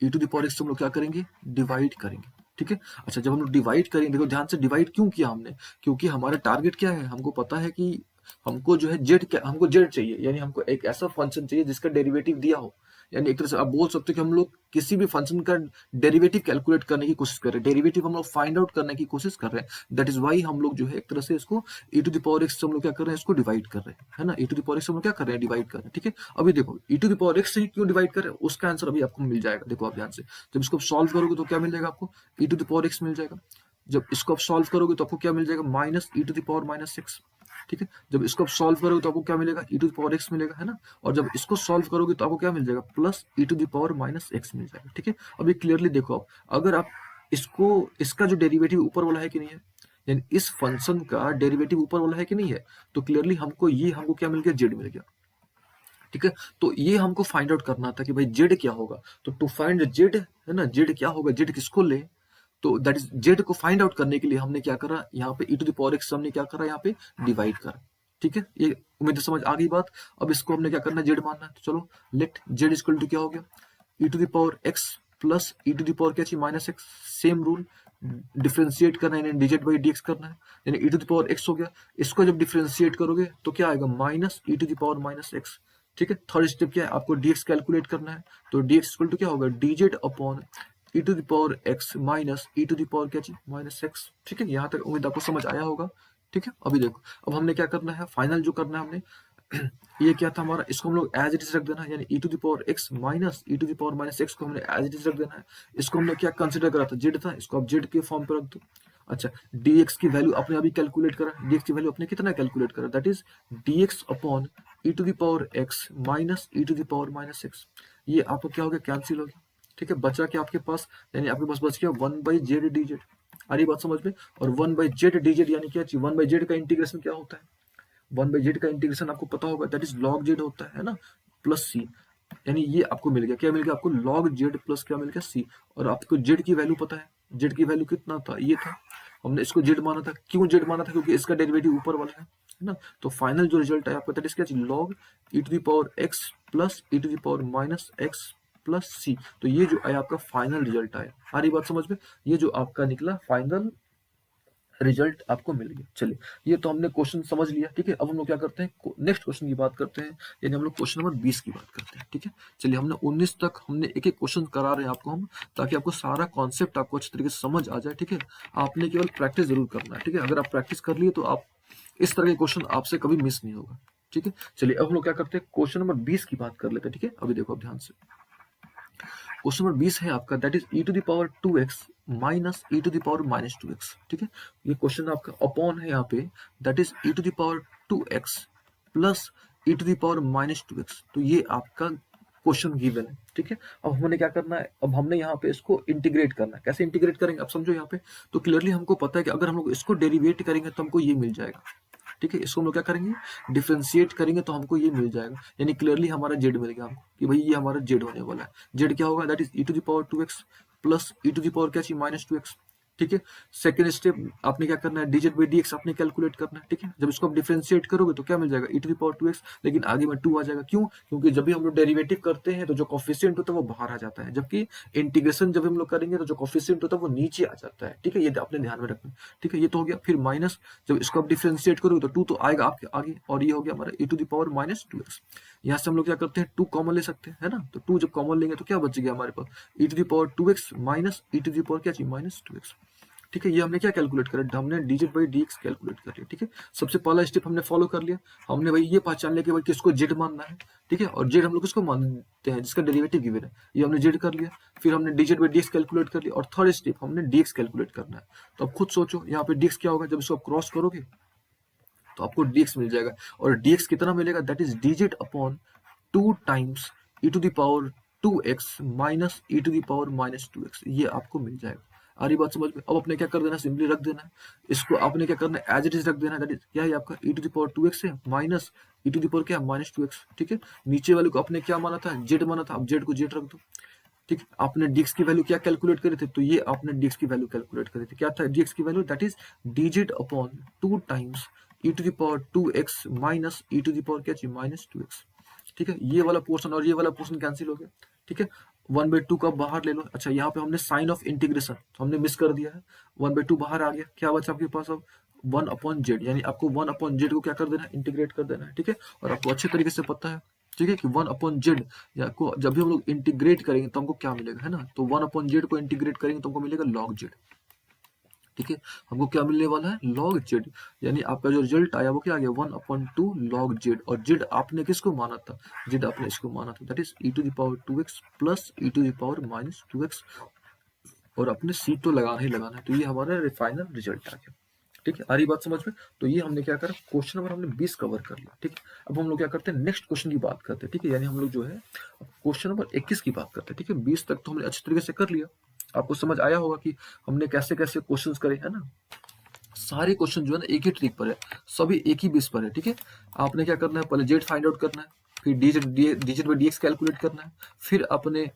ई टू द पावर एक्स से हम लोग क्या करेंगे, डिवाइड करेंगे, ठीक है। अच्छा, जब हम लोग डिवाइड करेंगे, देखो ध्यान से, डिवाइड क्यों किया हमने, क्योंकि हमारा टारगेट क्या है, हमको पता है कि हमको जो है जेड, क्या हमको जेड चाहिए, यानी हमको एक ऐसा फंक्शन चाहिए जिसका डेरिवेटिव दिया हो। यानी एक तरह से आप बोल सकते हो कि हम लोग किसी भी फंक्शन का डेरिवेटिव कैलकुलेट करने की कोशिश कर रहे हैं, डेरिवेटिव हम लोग फाइंड आउट करने की कोशिश कर रहे हैं। दैट इज वाई हम लोग जो है एक तरह से इसको ई टू द पावर एक्स से हम लोग क्या कर रहे हैं, इसको डिवाइड कर रहे हैं, है ना। ई टू द पावर एक्स से हम लोग क्या कर रहे हैं, डिवाइड कर रहे हैं, ठीक है। अभी देखो, ई टू द पावर एक्स से ही क्यों डिवाइड कर रहे हैं, उसका आंसर अभी आपको मिल जाएगा। देखो आप ध्यान से, जब इसको सॉल्व करोगे तो क्या मिल जाएगा आपको, ई टू द पावर एक्स मिल जाएगा। जब इसको आप सॉल्व करोगे तो आपको क्या मिल जाएगा, minus e to the power minus x, ठीक है। जब इसको आप सॉल्व करोगे तो आपको क्या मिलेगा, ई टू द पावर एक्स मिलेगा, है ना। और जब इसको सॉल्व करोगे तो आपको क्या मिल जाएगा, plus e to the power minus x मिल जाएगा, ठीक है। अब ये क्लियरली देखो, आप अगर आप इसको, इसका जो डेरिवेटिव ऊपर वाला है कि नहीं है, यानी इस फंक्शन का डेरिवेटिव ऊपर वाला है कि नहीं है, तो क्लियरली हमको क्या मिल गया, जेड मिल गया, ठीक है। तो ये हमको फाइंड आउट करना था कि भाई जेड क्या होगा। तो टू फाइंड जेड, है ना, जेड क्या होगा, जेड किसको ले, तो दैट इज जेड को फाइंड आउट करने के लिए हमने क्या करा, यहाँ पे ई टू द पावर एक्स हमने क्या करा, यहाँ पे डिवाइड करा, ठीक है, ये उम्मीद है समझ आ गई बात। अब इसको हमने क्या करना है, जेड मानना है। तो चलो लेट जेड इक्वल टू क्या हो गया, e to the power x plus e to the power क्या चाहिए, minus x. Same rule, differentiate करना है यानी डिजेड बाई डीएक्स करना है, यानी e to the power x हो गया। इसको जब डिफ्रेंशिएट करोगे तो क्या आएगा, minus e to the power minus x. ठीक है, थर्ड स्टेप क्या है, आपको डीएक्स कैलकुलेट करना है। तो डीएक्स इक्वल टू क्या होगा, dz upon e to the power x minus e to the power क्या चाहिए, माइनस एक्स। ठीक है, यहाँ तक उम्मीद आपको समझ आया होगा। ठीक है, अभी देखो अब हमने क्या करना है, फाइनल जो करना है हमने ये क्या था हमारा, इसको हम लोग एज इट इज रख देना है, यानी e to the power x minus e to the power minus x को हमने एज इट इज रख देना है। इसको हमने क्या कंसिडर करा था, जेड था, इसको आप जेड के फॉर्म पे रख दो। अच्छा, dx की वैल्यू आपने अभी कैलकुलेट करा, dx की वैल्यू आपने कितना कैलकुलेट करा, that is dx upon e to the power x minus e to the power minus x. ये आपको क्या हो गया, कैंसिल हो गया। ठीक है, बचा क्या आपके पास, यानी आपके पास बच गया 1/z dz। आ रही बात समझ में। और 1/z dz यानी क्या चाहिए, 1/z का इंटीग्रेशन क्या होता है, 1/z का इंटीग्रेशन आपको पता होगा, दैट इज log z होता है ना, प्लस c। यानी ये आपको मिल गया, क्या मिल गया आपको, log z प्लस क्या मिल गया, c। और आपको z की वैल्यू पता है, z की वैल्यू कितना था, ये था। हमने इसको z माना था, क्यों z माना था, क्योंकि इसका डेरिवेटिव ऊपर वाला है ना। तो फाइनल जो रिजल्ट है आपका, दैट इज क्या, log e to the power x plus e to the power minus x plus c। तो ये जो आया आपका फाइनल रिजल्ट आया। आ रही बात समझ में, ये जो आपका निकला फाइनल रिजल्ट आपको मिल गया। चलिए, ये तो हमने क्वेश्चन समझ लिया। ठीक है, अब हम लोग क्या करते हैं, नेक्स्ट क्वेश्चन की बात करते हैं, यानी हम लोग क्वेश्चन नंबर 20 की बात करते हैं। ठीक है, चलिए हमने 19 तक हमने एक एक क्वेश्चन करा रहे हैं आपको हम, ताकि आपको सारा कॉन्सेप्ट आपको अच्छी तरीके से समझ आ जाए। ठीक है, आपने केवल प्रैक्टिस जरूर करना है। ठीक है, अगर आप प्रैक्टिस कर लिए तो आप इस तरह के क्वेश्चन आपसे कभी मिस नहीं होगा। ठीक है, चलिए अब हम लोग क्या करते हैं, क्वेश्चन नंबर 20 की बात कर लेते हैं। ठीक है, अभी देखो अब ध्यान से, क्वेश्चन नंबर 20 है आपका, that is e to the power 2x minus e to the power minus 2x। ठीक है, ये क्वेश्चन आपका अपॉन है यहाँ पे, that is e to the power 2x plus e to the power minus 2x। तो ये आपका क्वेश्चन गिवन है। ठीक है, अब हमने क्या करना है, अब हमने यहाँ पे इसको इंटीग्रेट करना है। कैसे इंटीग्रेट करेंगे अब समझो, यहाँ पे तो क्लियरली हमको पता है कि अगर हम लोग इसको डेरिवेट करेंगे तो हमको ये मिल जाएगा। ठीक है, इसको हम लोग क्या करेंगे, डिफ्रेंशिएट करेंगे तो हमको ये मिल जाएगा, यानी क्लियरली हमारा जेड मिल गया हमको कि भाई ये हमारा जेड होने वाला है। जेड क्या होगा, that is e to the power 2x plus e to the power क्या चाहिए, माइनस 2x। ठीक है, सेकंड स्टेप आपने क्या करना है, dz बाई dx आपने कैलकुलेट करना है। ठीक है, जब इसको आप डिफरेंशिएट करोगे तो क्या मिल जाएगा, ई टू द पावर 2x, लेकिन आगे में 2 आ जाएगा। क्यों, क्योंकि जब भी हम लोग डेरिवेटिव करते हैं तो जो कोफिशिएंट होता है वो बाहर आ जाता है, जबकि इंटीग्रेशन जब हम लोग करेंगे तो जो कोफिशिएंट होता है वो नीचे आ जाता है। ठीक है, ये आपने ध्यान में रखना है। ठीक है, ये तो हो गया। फिर माइनस, जब इसको आप डिफरेंशिएट करोगे तो 2 तो आएगा आपके आगे, और ये हो गया हमारा e to the power minus 2x। यहाँ से हम लोग क्या करते हैं, 2 कॉमन ले सकते हैं, है ना। तो 2 जब कॉमन लेंगे तो क्या बच गया हमारे पास, e to the power 2x minus e to the power क्या चाहिए, माइनस 2x। ठीक है, ये हमने क्या कैलकुलेट करा, हमने dz बाई dx कैलकुलेट कर लिया। ठीक है, सबसे पहला स्टेप हमने फॉलो कर लिया, हमने भाई ये पहचान लिया कि भाई किसको z मानना है। ठीक है, और z हम लोग किसको मानते हैं, जिसका डेरिवेटिव गिवन है, ये हमने z कर लिया। फिर हमने dz बाई dx कैलकुलेट कर लिया, और थर्ड स्टेप हमने dx कैलकुलेट करना है। तो अब खुद सोचो यहाँ पे dx क्या होगा, जब इसको आप क्रॉस करोगे तो आपको dx मिल जाएगा, और dx कितना मिलेगा, दैट इज dz अपॉन 2 times e to the power 2x minus e to the power minus 2x। ये आपको मिल जाएगा। आ रही बात समझ में। अब आपने क्या कर देना, सिंपली रख देना है इसको, आपने क्या करना है, एज इट इज रख देना, दैट इज क्या है आपका, ई टू द पावर 2x है minus e to the power क्या, माइनस 2x। ठीक है, नीचे वाले को आपने क्या माना था, जेड माना था, अब जेड को जेड रख दो। ठीक है, आपने dx की वैल्यू क्या कैलकुलेट करी थी, तो ये आपने dx की वैल्यू कैलकुलेट करी थी, क्या था dx की वैल्यू, दैट इज dz अपॉन 2 times e to the power 2x minus e to the power क्या चाहिए, माइनस 2x। ठीक है, ये वाला पोर्शन और ये वाला पोर्शन कैंसिल हो गया। ठीक है, 1/2 का बाहर ले लो। अच्छा, यहाँ पे हमने साइन ऑफ इंटीग्रेशन तो हमने मिस कर दिया है, 1/2 बाहर आ गया, क्या बचा आपके पास अब 1 अपॉन जेड, यानी आपको 1 अपॉन जेड को क्या कर देना है, इंटीग्रेट कर देना है। ठीक है, और आपको अच्छे तरीके से पता है, ठीक है, कि 1 अपॉन जेड को जब भी हम लोग इंटीग्रेट करेंगे तो हमको क्या मिलेगा, है ना। तो 1 अपॉन जेड को इंटीग्रेट करेंगे तो हमको मिलेगा लॉग जेड। ठीक है, हमको क्या मिलने वाला है, लॉग जेड, यानी आपका जो रिजल्ट आया वो क्या आ गया, 1/2 लॉग जेड। और जेड आपने किसको माना था, जेड आपने इसको माना था, that is e to the power 2x plus e to the power minus 2x। और अपने सी तो लगाना ही लगाना है। तो ये हमारा फाइनल रिजल्ट आ गया। ठीक है, आ रही बात समझ में। तो ये हमने क्या करा, क्वेश्चन नंबर हमने 20 कवर कर लिया। ठीक है, अब हम लोग क्या करते हैं, नेक्स्ट क्वेश्चन की बात करते हैं। ठीक है, यानी हम लोग जो है क्वेश्चन नंबर 21 की बात करते हैं। ठीक है, 20 तक तो हमने अच्छे तरीके से कर लिया, आपको समझ आया होगा कि हमने कैसे कैसे क्वेश्चंस करे, है ना। सारे क्वेश्चन जो है ना एक ही ट्रिक पर है, सभी एक ही बेस पर है। ठीक है, आपने क्या करना है, पहले जेड फाइंड आउट करना है, फिर डीजेड बाई डीएक्स कैलकुलेट करना है, फिर अपने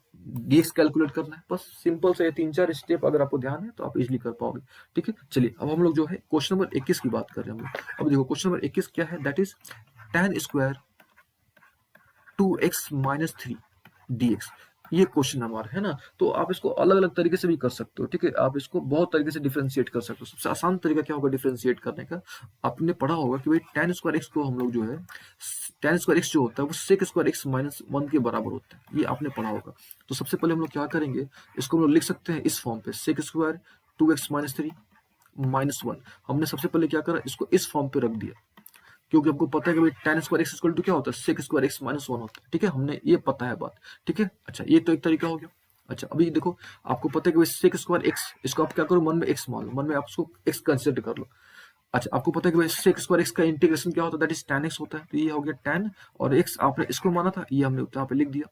dx कैलकुलेट करना है। बस सिंपल से ये 3-4 स्टेप अगर आपको ध्यान है तो आप इजीली कर पाओगे। ठीक है, चलिए अब हम लोग जो है क्वेश्चन नंबर 21 की बात कर रहे हैं हम लोग। अब देखो क्वेश्चन नंबर 21 क्या है, that is tan square 2x minus 3 dx। ये क्वेश्चन हमारा है ना। तो आप इसको अलग अलग तरीके से भी कर सकते हो। ठीक है, आप इसको बहुत तरीके से डिफरेंशिएट कर सकते हो। सबसे आसान तरीका क्या होगा डिफरेंशिएट करने का, आपने पढ़ा होगा कि भाई tan स्क्वायर एक्स को हम लोग जो है, tan स्क्वायर एक्स जो होता है वो सेक स्क्वायर एक्स माइनस 1 के बराबर होता है, ये आपने पढ़ा होगा। तो सबसे पहले हम लोग क्या करेंगे, इसको हम लोग लिख सकते हैं इस फॉर्म पे, sec square 2x minus 3 minus 1। हमने सबसे पहले क्या करा, इसको इस फॉर्म पे रख दिया, क्योंकि आपको पता है कि भाई tan square x equal to क्या होता है, सेक स्क्वायर एक्स माइनस 1 होता है। ठीक है, हमने ये पता है बात। ठीक है, अच्छा ये तो एक तरीका हो गया। अच्छा अभी देखो, आपको पता है कि भाई सेक स्क्वायर एक्स, इसको आप क्या करो, मन में एक्स मान लो, मन में आप उसको एक्स कंसिडर कर लो। अच्छा आपको पता है कि भाई सेक स्क्वायर एक्स का इंटीग्रेशन क्या होता है, दैट इज tan एक्स होता है। तो ये हो गया tan, और एक्स आपने इसको माना था, ये हमने यहाँ पे लिख दिया।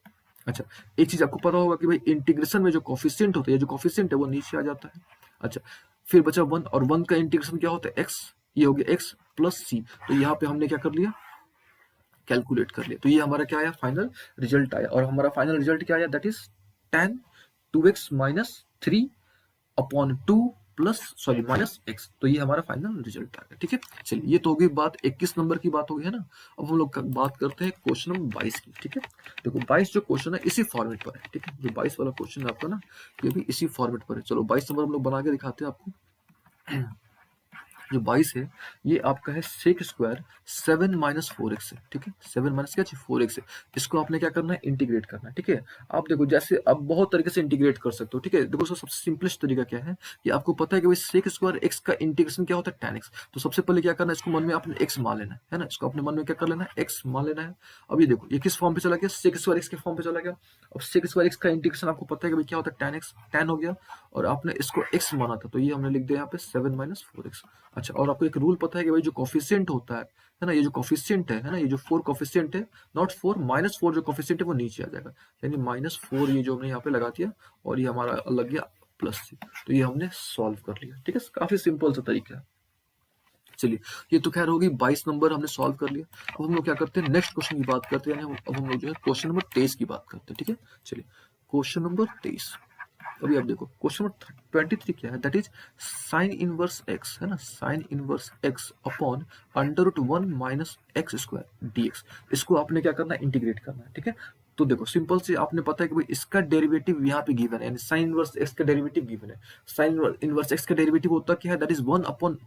अच्छा एक चीज आपको पता होगा कि भाई इंटीग्रेशन में जो कोफिशिएंट होता है, जो कोफिशिएंट है वो नीचे आ जाता है। अच्छा फिर बचा 1, और 1 का इंटीग्रेशन क्या होता है, एक्स, ये हो गया एक्स प्लस सी। तो यहाँ पे हमने क्या कर लिया, कैलकुलेट कर लिया। तो ये हमारा क्या आया, फाइनल रिजल्ट आया। और हमारा फाइनल रिजल्ट क्या आया, that is tan 2x minus 3 upon 2 plus sorry minus x. तो ये हमारा फाइनल रिजल्ट आ गया। ठीक है, चलिए ये तो हो गई बात 21 नंबर की बात हो गई है ना। अब हम लोग बात करते हैं क्वेश्चन नंबर 22 की। ठीक है, देखो 22 जो क्वेश्चन है इसी फॉर्मेट पर है। ठीक है, जो 22 वाला क्वेश्चन है आपका ना, ये भी इसी फॉर्मेट पर है। चलो 22 नंबर हम लोग बना के दिखाते हैं आपको। जो 22 है ये आपका है सेक स्क्वायर 7 माइनस 4x है। ठीक है, 7 माइनस क्या 4x है। इसको आपने क्या करना है, इंटीग्रेट करना है। ठीक है, आप देखो जैसे आप बहुत तरीके से इंटीग्रेट कर सकते हो। ठीक है, देखो सबसे सिंपलेस्ट तरीका क्या है कि आपको पता है कि भाई सेक स्क्वायर एक्स का इंटीग्रेशन क्या होता है, tan x। तो सबसे पहले क्या करना है, इसको मन में आपने x मान लेना है ना, इसको अपने मन में क्या कर लेना है, x मान लेना है। अब ये देखो ये किस फॉर्म पे चला गया, सेक स्क्वायर एक्स के फॉर्म पे चला गया। अब सेक स्क्वायर एक्स का इंटीग्रेशन आपको पता है कि भाई क्या होता है, tan x, tan हो गया, और आपने इसको x माना था, तो ये हमने लिख दिया यहाँ पे 7 माइनस 4x। अच्छा और आपको एक रूल पता है कि भाई जो कोफिशिएंट होता है ना, ये जो कोफिशिएंट है ना, ये जो 4 कोफिशिएंट है, नॉट 4 माइनस 4 जो कोफिशिएंट है वो नीचे आ जाएगा, यानी माइनस 4 ये जो हमने यहाँ पे लगा दिया, और ये हमारा लग गया प्लस सी। तो ये हमने सॉल्व कर लिया। ठीक है, काफी सिंपल सा तरीका है। चलिए ये तो खैर होगी 22 नंबर हमने सॉल्व कर लिया। अब हम लोग क्या करते हैं, नेक्स्ट क्वेश्चन की बात करते हैं। अब हम लोग जो है क्वेश्चन नंबर 23 की बात करते हैं। ठीक है, चलिए क्वेश्चन नंबर 23। अभी आप देखो क्वेश्चन नंबर 23 क्या है, that is sine inverse x है ना, sine inverse x upon under root 1 minus x square dx. इसको आपने क्या करना है, इंटीग्रेट करना है। ठीक है, तो देखो सिंपल से आपने पता है कि भाई इसका डेरिवेटिव यहाँ पे गिवन है, यानी साइन इनवर्स एक्स का डेरिवेटिव गिवन है। साइन इनवर्स एक्स का डेरिवेटिव होता क्या है, that is 1 upon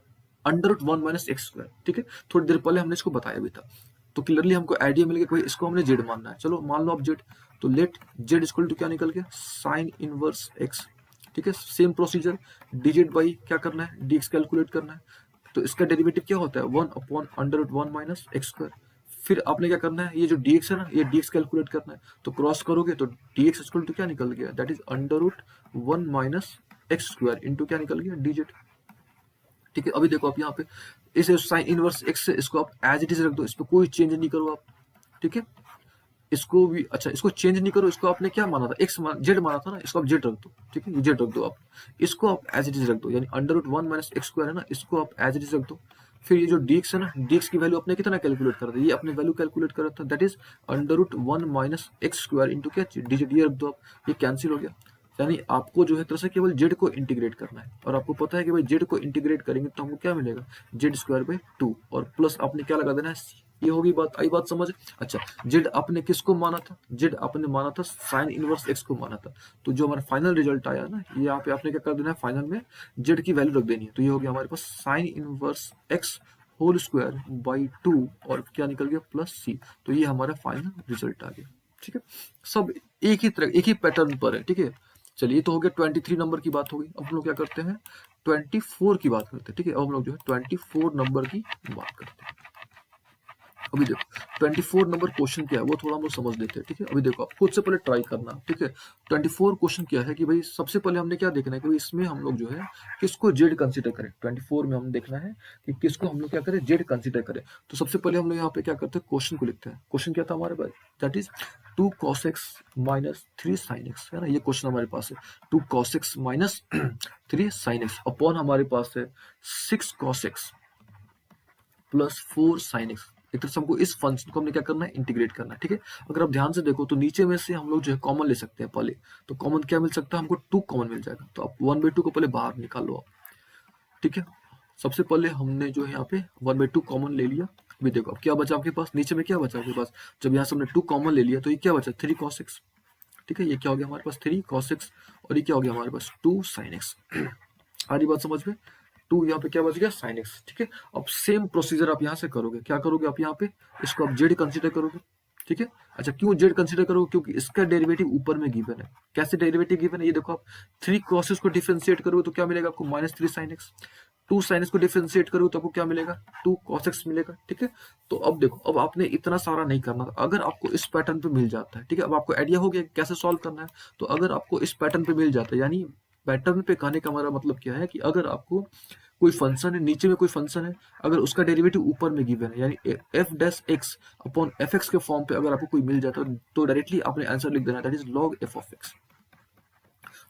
under root 1 minus x square. ठीक है, थोड़ी देर पहले हमने इसको बताया भी था। तो क्लियरली हमको आइडिया मिल गया कि भाई इसको हमने जेड मानना है। चलो मान लो आप जेड, तो लेट जेड इक्वल टू क्या निकल गया, साइन इनवर्स एक्स। ठीक है, सेम प्रोसीजर, डिजिट बाई क्या करना है, डीएक्स कैलकुलेट करना है। तो इसका डेरिवेटिव क्या होता है, 1 upon under root 1 minus x square. फिर आपने क्या करना है, ये जो डीएक्स है ना, ये डीएक्स कैलकुलेट करना है। तो क्रॉस करोगे तो डीएक्स इक्वल टू क्या निकल गया, that is under root 1 minus x square into क्या निकल गया, डीजेड। ठीक है, अभी देखो आप यहाँ पे इस साइन इनवर्स एक्स से इसको आप एज इट इज रख दो, इस पर कोई चेंज नहीं करो आप। ठीक है, इसको भी अच्छा इसको चेंज नहीं करो, इसको आपने क्या माना था, एक्स जेड माना था ना, इसको आप जेड रख दो। ठीक है, ये जेड रख दो आप, इसको आप एज इट इज रख दो, यानी under root 1 minus x square है ना, इसको आप एज इट इज रख दो। फिर ये जो डीएक्स है ना, डीएक्स की वैल्यू आपने कितना कैलकुलेट करा था, ये अपने वैल्यू कैलकुलेट करा था, that is under root 1 minus x square into क्या डिजिट, ये रख दो आप, ये कैंसिल हो गया। यानी आपको जो है तरह से केवल जेड को इंटीग्रेट करना है, और आपको पता है कि भाई जेड को इंटीग्रेट करेंगे तो हमको क्या मिलेगा, जेड स्क्वायर बाई 2, और प्लस आपने क्या लगा देना है, ये होगी बात, आई बात समझ। अच्छा जेड आपने किसको माना था, जेड आपने माना था साइन इनवर्स एक्स को माना था। तो जो हमारा फाइनल रिजल्ट आया ना, यहाँ पे आपने क्या कर देना है, फाइनल में जेड की वैल्यू रख देनी है। तो ये हो गया हमारे पास sine inverse x whole square by 2, और क्या निकल गया प्लस सी। तो ये हमारा फाइनल रिजल्ट आ गया। ठीक है, सब एक ही तरह एक ही पैटर्न पर है। ठीक है, चलिए तो हो गया 23 नंबर की बात हो गई। अब हम लोग क्या करते हैं, 24 की बात करते हैं। ठीक है, अब हम लोग जो है 24 नंबर की बात करते हैं। अभी देखो 24 नंबर क्वेश्चन क्या है वो थोड़ा हम लोग समझ लेते हैं। ठीक है, अभी देखो आप खुद से पहले ट्राई करना। ठीक है, 24 क्वेश्चन क्या है कि भाई सबसे पहले हमने क्या देखना है कि भाई इसमें हम लोग जो है किसको जेड कंसीडर करें। 24 में हम देखना है कि किसको हम लोग क्या करें, जेड कंसीडर करें। तो सबसे पहले हम लोग यहाँ पे क्या करते हैं, क्वेश्चन को लिखते हैं। क्वेश्चन क्या था हमारे पास, that is 2 cos x minus 3 sin x है ना, ये क्वेश्चन हमारे पास है। 2 cos x minus 3 sin x upon हमारे पास है 6 cos x plus 4 sin x। एक तरह से हमको इस फंक्शन को हमने क्या करना है, इंटीग्रेट करना है, ठीक है। अगर आप ध्यान से देखो तो नीचे में से हम लोग जो है कॉमन ले सकते हैं पहले, तो कॉमन क्या मिल सकता है हमको, 2 कॉमन मिल जाएगा। तो आप 1/2 को पहले बाहर निकालो आप, ठीक है। सबसे पहले हमने जो है यहाँ पे 1/2 कॉमन ले लिया। अभी देखो अब क्या बचा आपके पास, नीचे में क्या बचा आपके पास, जब यहाँ से हमने 2 कॉमन ले लिया तो ये क्या बचा, 3 cos x, ठीक है। ये क्या हो गया हमारे पास, 3 cos x, और ये क्या हो गया हमारे पास, 2 sin x। आ रही बात समझ में, 2 यहाँ पे क्या बच गया, sin x, ठीक है। अब सेम प्रोसीजर आप यहाँ से करोगे, क्या करोगे आप यहाँ पे, इसको आप z कंसिडर करोगे, ठीक है। अच्छा क्यों z कंसिडर करोगे, क्योंकि इसका डेरिवेटिव ऊपर में गिवन है। कैसे डेरिवेटिव गिवन है, ये देखो आप 3 cos x को डिफरेंशिएट करोगे तो क्या मिलेगा आपको, -3 sin x। 2 sin x को डिफरेंशिएट करोगे तो आपको क्या मिलेगा, 2 cos x मिलेगा, ठीक है। तो अब देखो, अब आपने इतना सारा नहीं करना था, अगर आपको इस पैटर्न पे मिल जाता है, ठीक है। अब आपको आइडिया हो गया कैसे सॉल्व करना है। तो अगर आपको इस पैटर्न पे मिल जाता है, यानी पैटर्न पे कहने का हमारा मतलब क्या है कि अगर आपको कोई फंक्शन है, नीचे में कोई फंक्शन है, अगर उसका डेरिवेटिव ऊपर में गिवन है, यानी F dash x upon F x के फॉर्म पे अगर आपको कोई मिल जाता है तो डायरेक्टली आपने आंसर लिख देना, that is log F of x,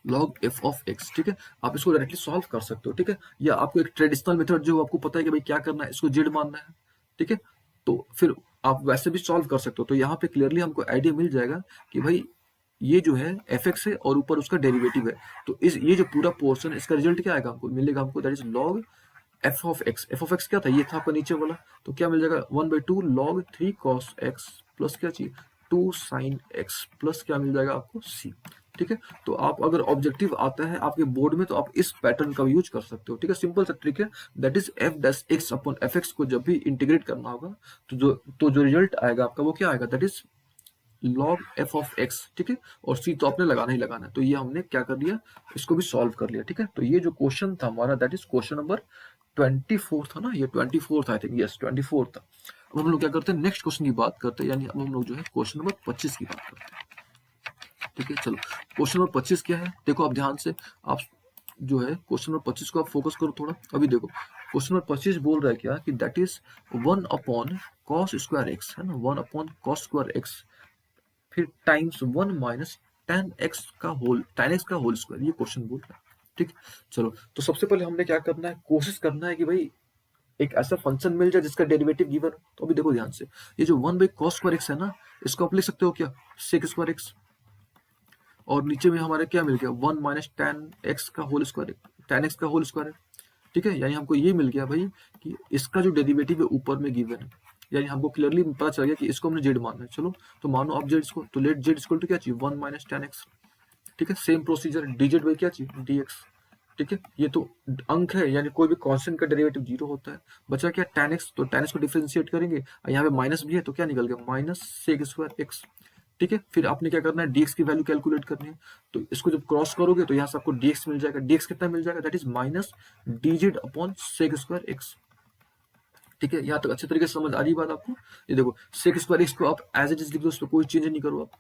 log F of x, ठीक है। आप इसको डायरेक्टली सॉल्व कर सकते हो, ठीक है। या आपको एक ट्रेडिशनल मेथड जो आपको पता है कि भाई क्या करना है, इसको जेड मानना है, ठीक है, तो फिर आप वैसे भी सॉल्व कर सकते हो। तो यहाँ पे क्लियरली हमको आइडिया मिल जाएगा कि भाई ये जो है एफ एक्स है और ऊपर उसका डेरिवेटिव है, तो इस ये जो पूरा पोर्शन है इसका रिजल्ट क्या आएगा, हमको मिलेगा, हमको that is log F of x. F of x क्या था, ये था आपका नीचे वाला, तो क्या मिल जाएगा 1/2 लॉग 3 cos x प्लस क्या चाहिए, 2 sin x प्लस क्या मिल जाएगा आपको, c, ठीक है। तो आप अगर ऑब्जेक्टिव आता है आपके बोर्ड में तो आप इस पैटर्न का यूज कर सकते हो, ठीक है। सिंपल सा ट्रिक है, that is F dash x upon F x को जब भी इंटीग्रेट करना होगा तो जो रिजल्ट आएगा आपका वो क्या आएगा, that is log F of x, ठीक है। और सी तो आपने लगाना ही लगाना है। तो ये हमने क्या कर लिया, इसको भी सॉल्व कर लिया, ठीक है। तो ये जो क्वेश्चन था हमारा, दैट इज क्वेश्चन नंबर 24 था ना, ये 24 आई थिंक, यस 24 था। अब हम लोग क्या करते हैं, नेक्स्ट क्वेश्चन की बात करते हैं, यानी अब हम लोग जो है क्वेश्चन नंबर 25 की बात करते हैं, ठीक है। चलो क्वेश्चन नंबर 25 क्या है, देखो आप ध्यान से, आप जो है क्वेश्चन नंबर 25 को आप फोकस करो थोड़ा। अभी देखो क्वेश्चन नंबर 25 बोल रहा है क्या कि that is 1 upon cos square x, है ना, 1 अपॉन कॉस स्क्वायर एक्स, फिर टाइम्स 1 माइनस tan x का होल स्क्वायर, ये क्वेश्चन बोल रहा है, ठीक। चलो तो सबसे पहले हमने क्या करना है, कोशिश करना है कि भाई एक ऐसा फंक्शन मिल जाए जिसका डेरिवेटिव गिवन हो। तो अभी देखो ध्यान से, ये जो 1/cos स्क्वायर एक्स है ना, इसको आप लिख सकते हो क्या, सेक स्क्वायर एक्स, और नीचे में हमारे क्या मिल गया, 1 माइनस tan x का होल स्क्वायर, tan x का होल स्क्वायर है, ठीक है। यानी हमको ये मिल गया भाई कि इसका जो डेरिवेटिव है ऊपर में गिवन है, यानी हमको क्लियरली पता चल गया कि इसको हमने जेड मानना है। चलो तो मानो आप जेड इसको, तो लेट जेड इक्वल टू क्या चाहिए, 1 माइनस tan x, ठीक है। Same procedure, D Z by क्या चाहिए, डी एक्स, ठीक है। ये तो अंक है, यानी कोई भी कांस्टेंट का डेरिवेटिव 0 होता है। बचा क्या, tan x, तो tan x को डिफरेंशिएट करेंगे, यहाँ पे माइनस भी है तो क्या निकल गया, माइनस सेक स्क्वायर एक्स, ठीक है। फिर आपने क्या करना है, dx की वैल्यू कैलकुलेट करनी है, तो इसको जब क्रॉस करोगे तो यहाँ से आपको dx मिल जाएगा। dx कितना मिल जाएगा, that is minus dz upon sec square x, ठीक है। यहाँ तक अच्छे तरीके से समझ आ रही बात आपको। ये देखो सेक स्क्वायर एक्स को आप एज इट इज लिख दो, उस पर कोई चेंज नहीं करो आप,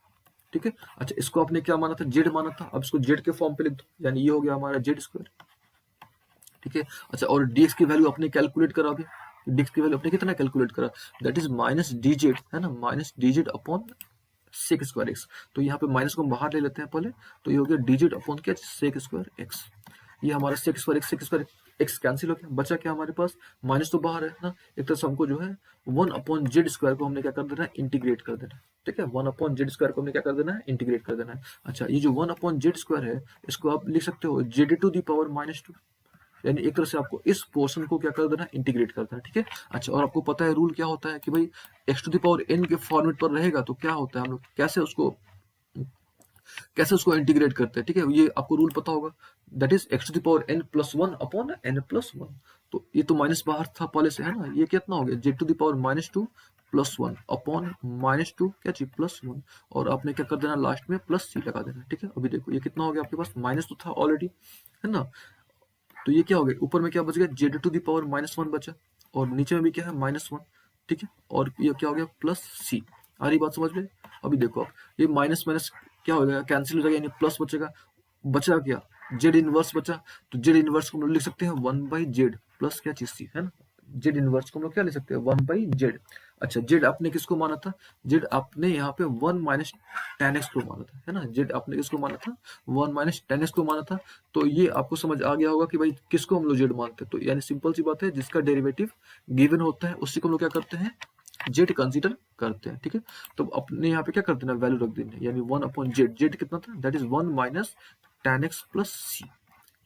ठीक है। अच्छा इसको आपने क्या माना था, जेड माना था, अब इसको जेड के फॉर्म पे लिख दो, यानी ये हो गया हमारा जेड स्क्वायर, ठीक है। अच्छा और dx की वैल्यू आपने कैलकुलेट करा, अभी dx की वैल्यू आपने कितना कैलकुलेट करा, दैट इज माइनस dz, है ना, minus dz upon sec square x. तो यहाँ पे माइनस को हम बाहर ले लेते हैं पहले, तो ये हो गया dz अपॉन क्या, सेक स्क्वायर एक्स। ये हमारा सेक स्क्वायर एक्स कैंसिल हो गया, बचा क्या हमारे पास, माइनस तो बाहर है ना, एक तरह से हमको जो है 1 अपॉन जेड स्क्वायर को हमने क्या कर देना है, इंटीग्रेट कर देना है, ठीक है। 1 अपॉन जेड स्क्वायर को हमने क्या कर देना है, इंटीग्रेट कर देना है। अच्छा ये जो 1 अपॉन जेड स्क्वायर है, इसको आप लिख सकते हो जेड टू दी पावर -2, यानी एक तरह से आपको इस पोर्शन को क्या कर देना है, इंटीग्रेट कर देना, ठीक है। अच्छा और आपको पता है रूल क्या होता है कि भाई x to the power n के फॉर्मेट पर रहेगा तो क्या होता है, हम लोग कैसे उसको इंटीग्रेट करते हैं, ठीक है। ये आपको रूल पता होगा, that is x to the power n plus 1 upon n plus 1। तो ये तो माइनस बाहर था पहले से, है ना, ये कितना हो गया, z to the power -2 plus 1 upon -2 क्या चीज प्लस 1, और आपने क्या कर देना लास्ट में प्लस सी लगा देना, ठीक है। अभी देखो ये कितना हो गया आपके पास, माइनस तो था ऑलरेडी, है ना, तो ये क्या हो गया, ऊपर में क्या बच गया, जेड टू दी पावर -1 बचा, और नीचे में भी क्या है -1, ठीक है। और ये क्या हो गया, प्लस सी। आ रही बात समझ में। अभी देखो आप ये माइनस माइनस क्या हो जाएगा, कैंसिल हो जाएगा, यानी प्लस बचेगा, बचा क्या, जेड इनवर्स बचा, तो जेड इनवर्स को हम लोग लिख सकते हैं 1/z प्लस क्या चीज सी, है ना, जेड इनवर्स को हम लोग क्या लिख सकते हैं, 1/z। अच्छा जेड आपने किसको माना था, जेड आपने यहाँ पे 1 माइनस tan x को माना था, है ना, जेड आपने किसको माना था, 1 माइनस tan x को माना था। तो ये आपको समझ आ गया होगा कि भाई किसको हम लोग जेड मानते हैं, तो यानी सिंपल सी बात है, जिसका डेरिवेटिव गिवन होता है उसी को हम लोग क्या करते हैं, जेड कंसीडर करते हैं, ठीक है। तो अपने यहाँ पे क्या कर देना, वैल्यू रख देना, यानी 1/जेड, जेड कितना था, that is 1 minus tan x plus c,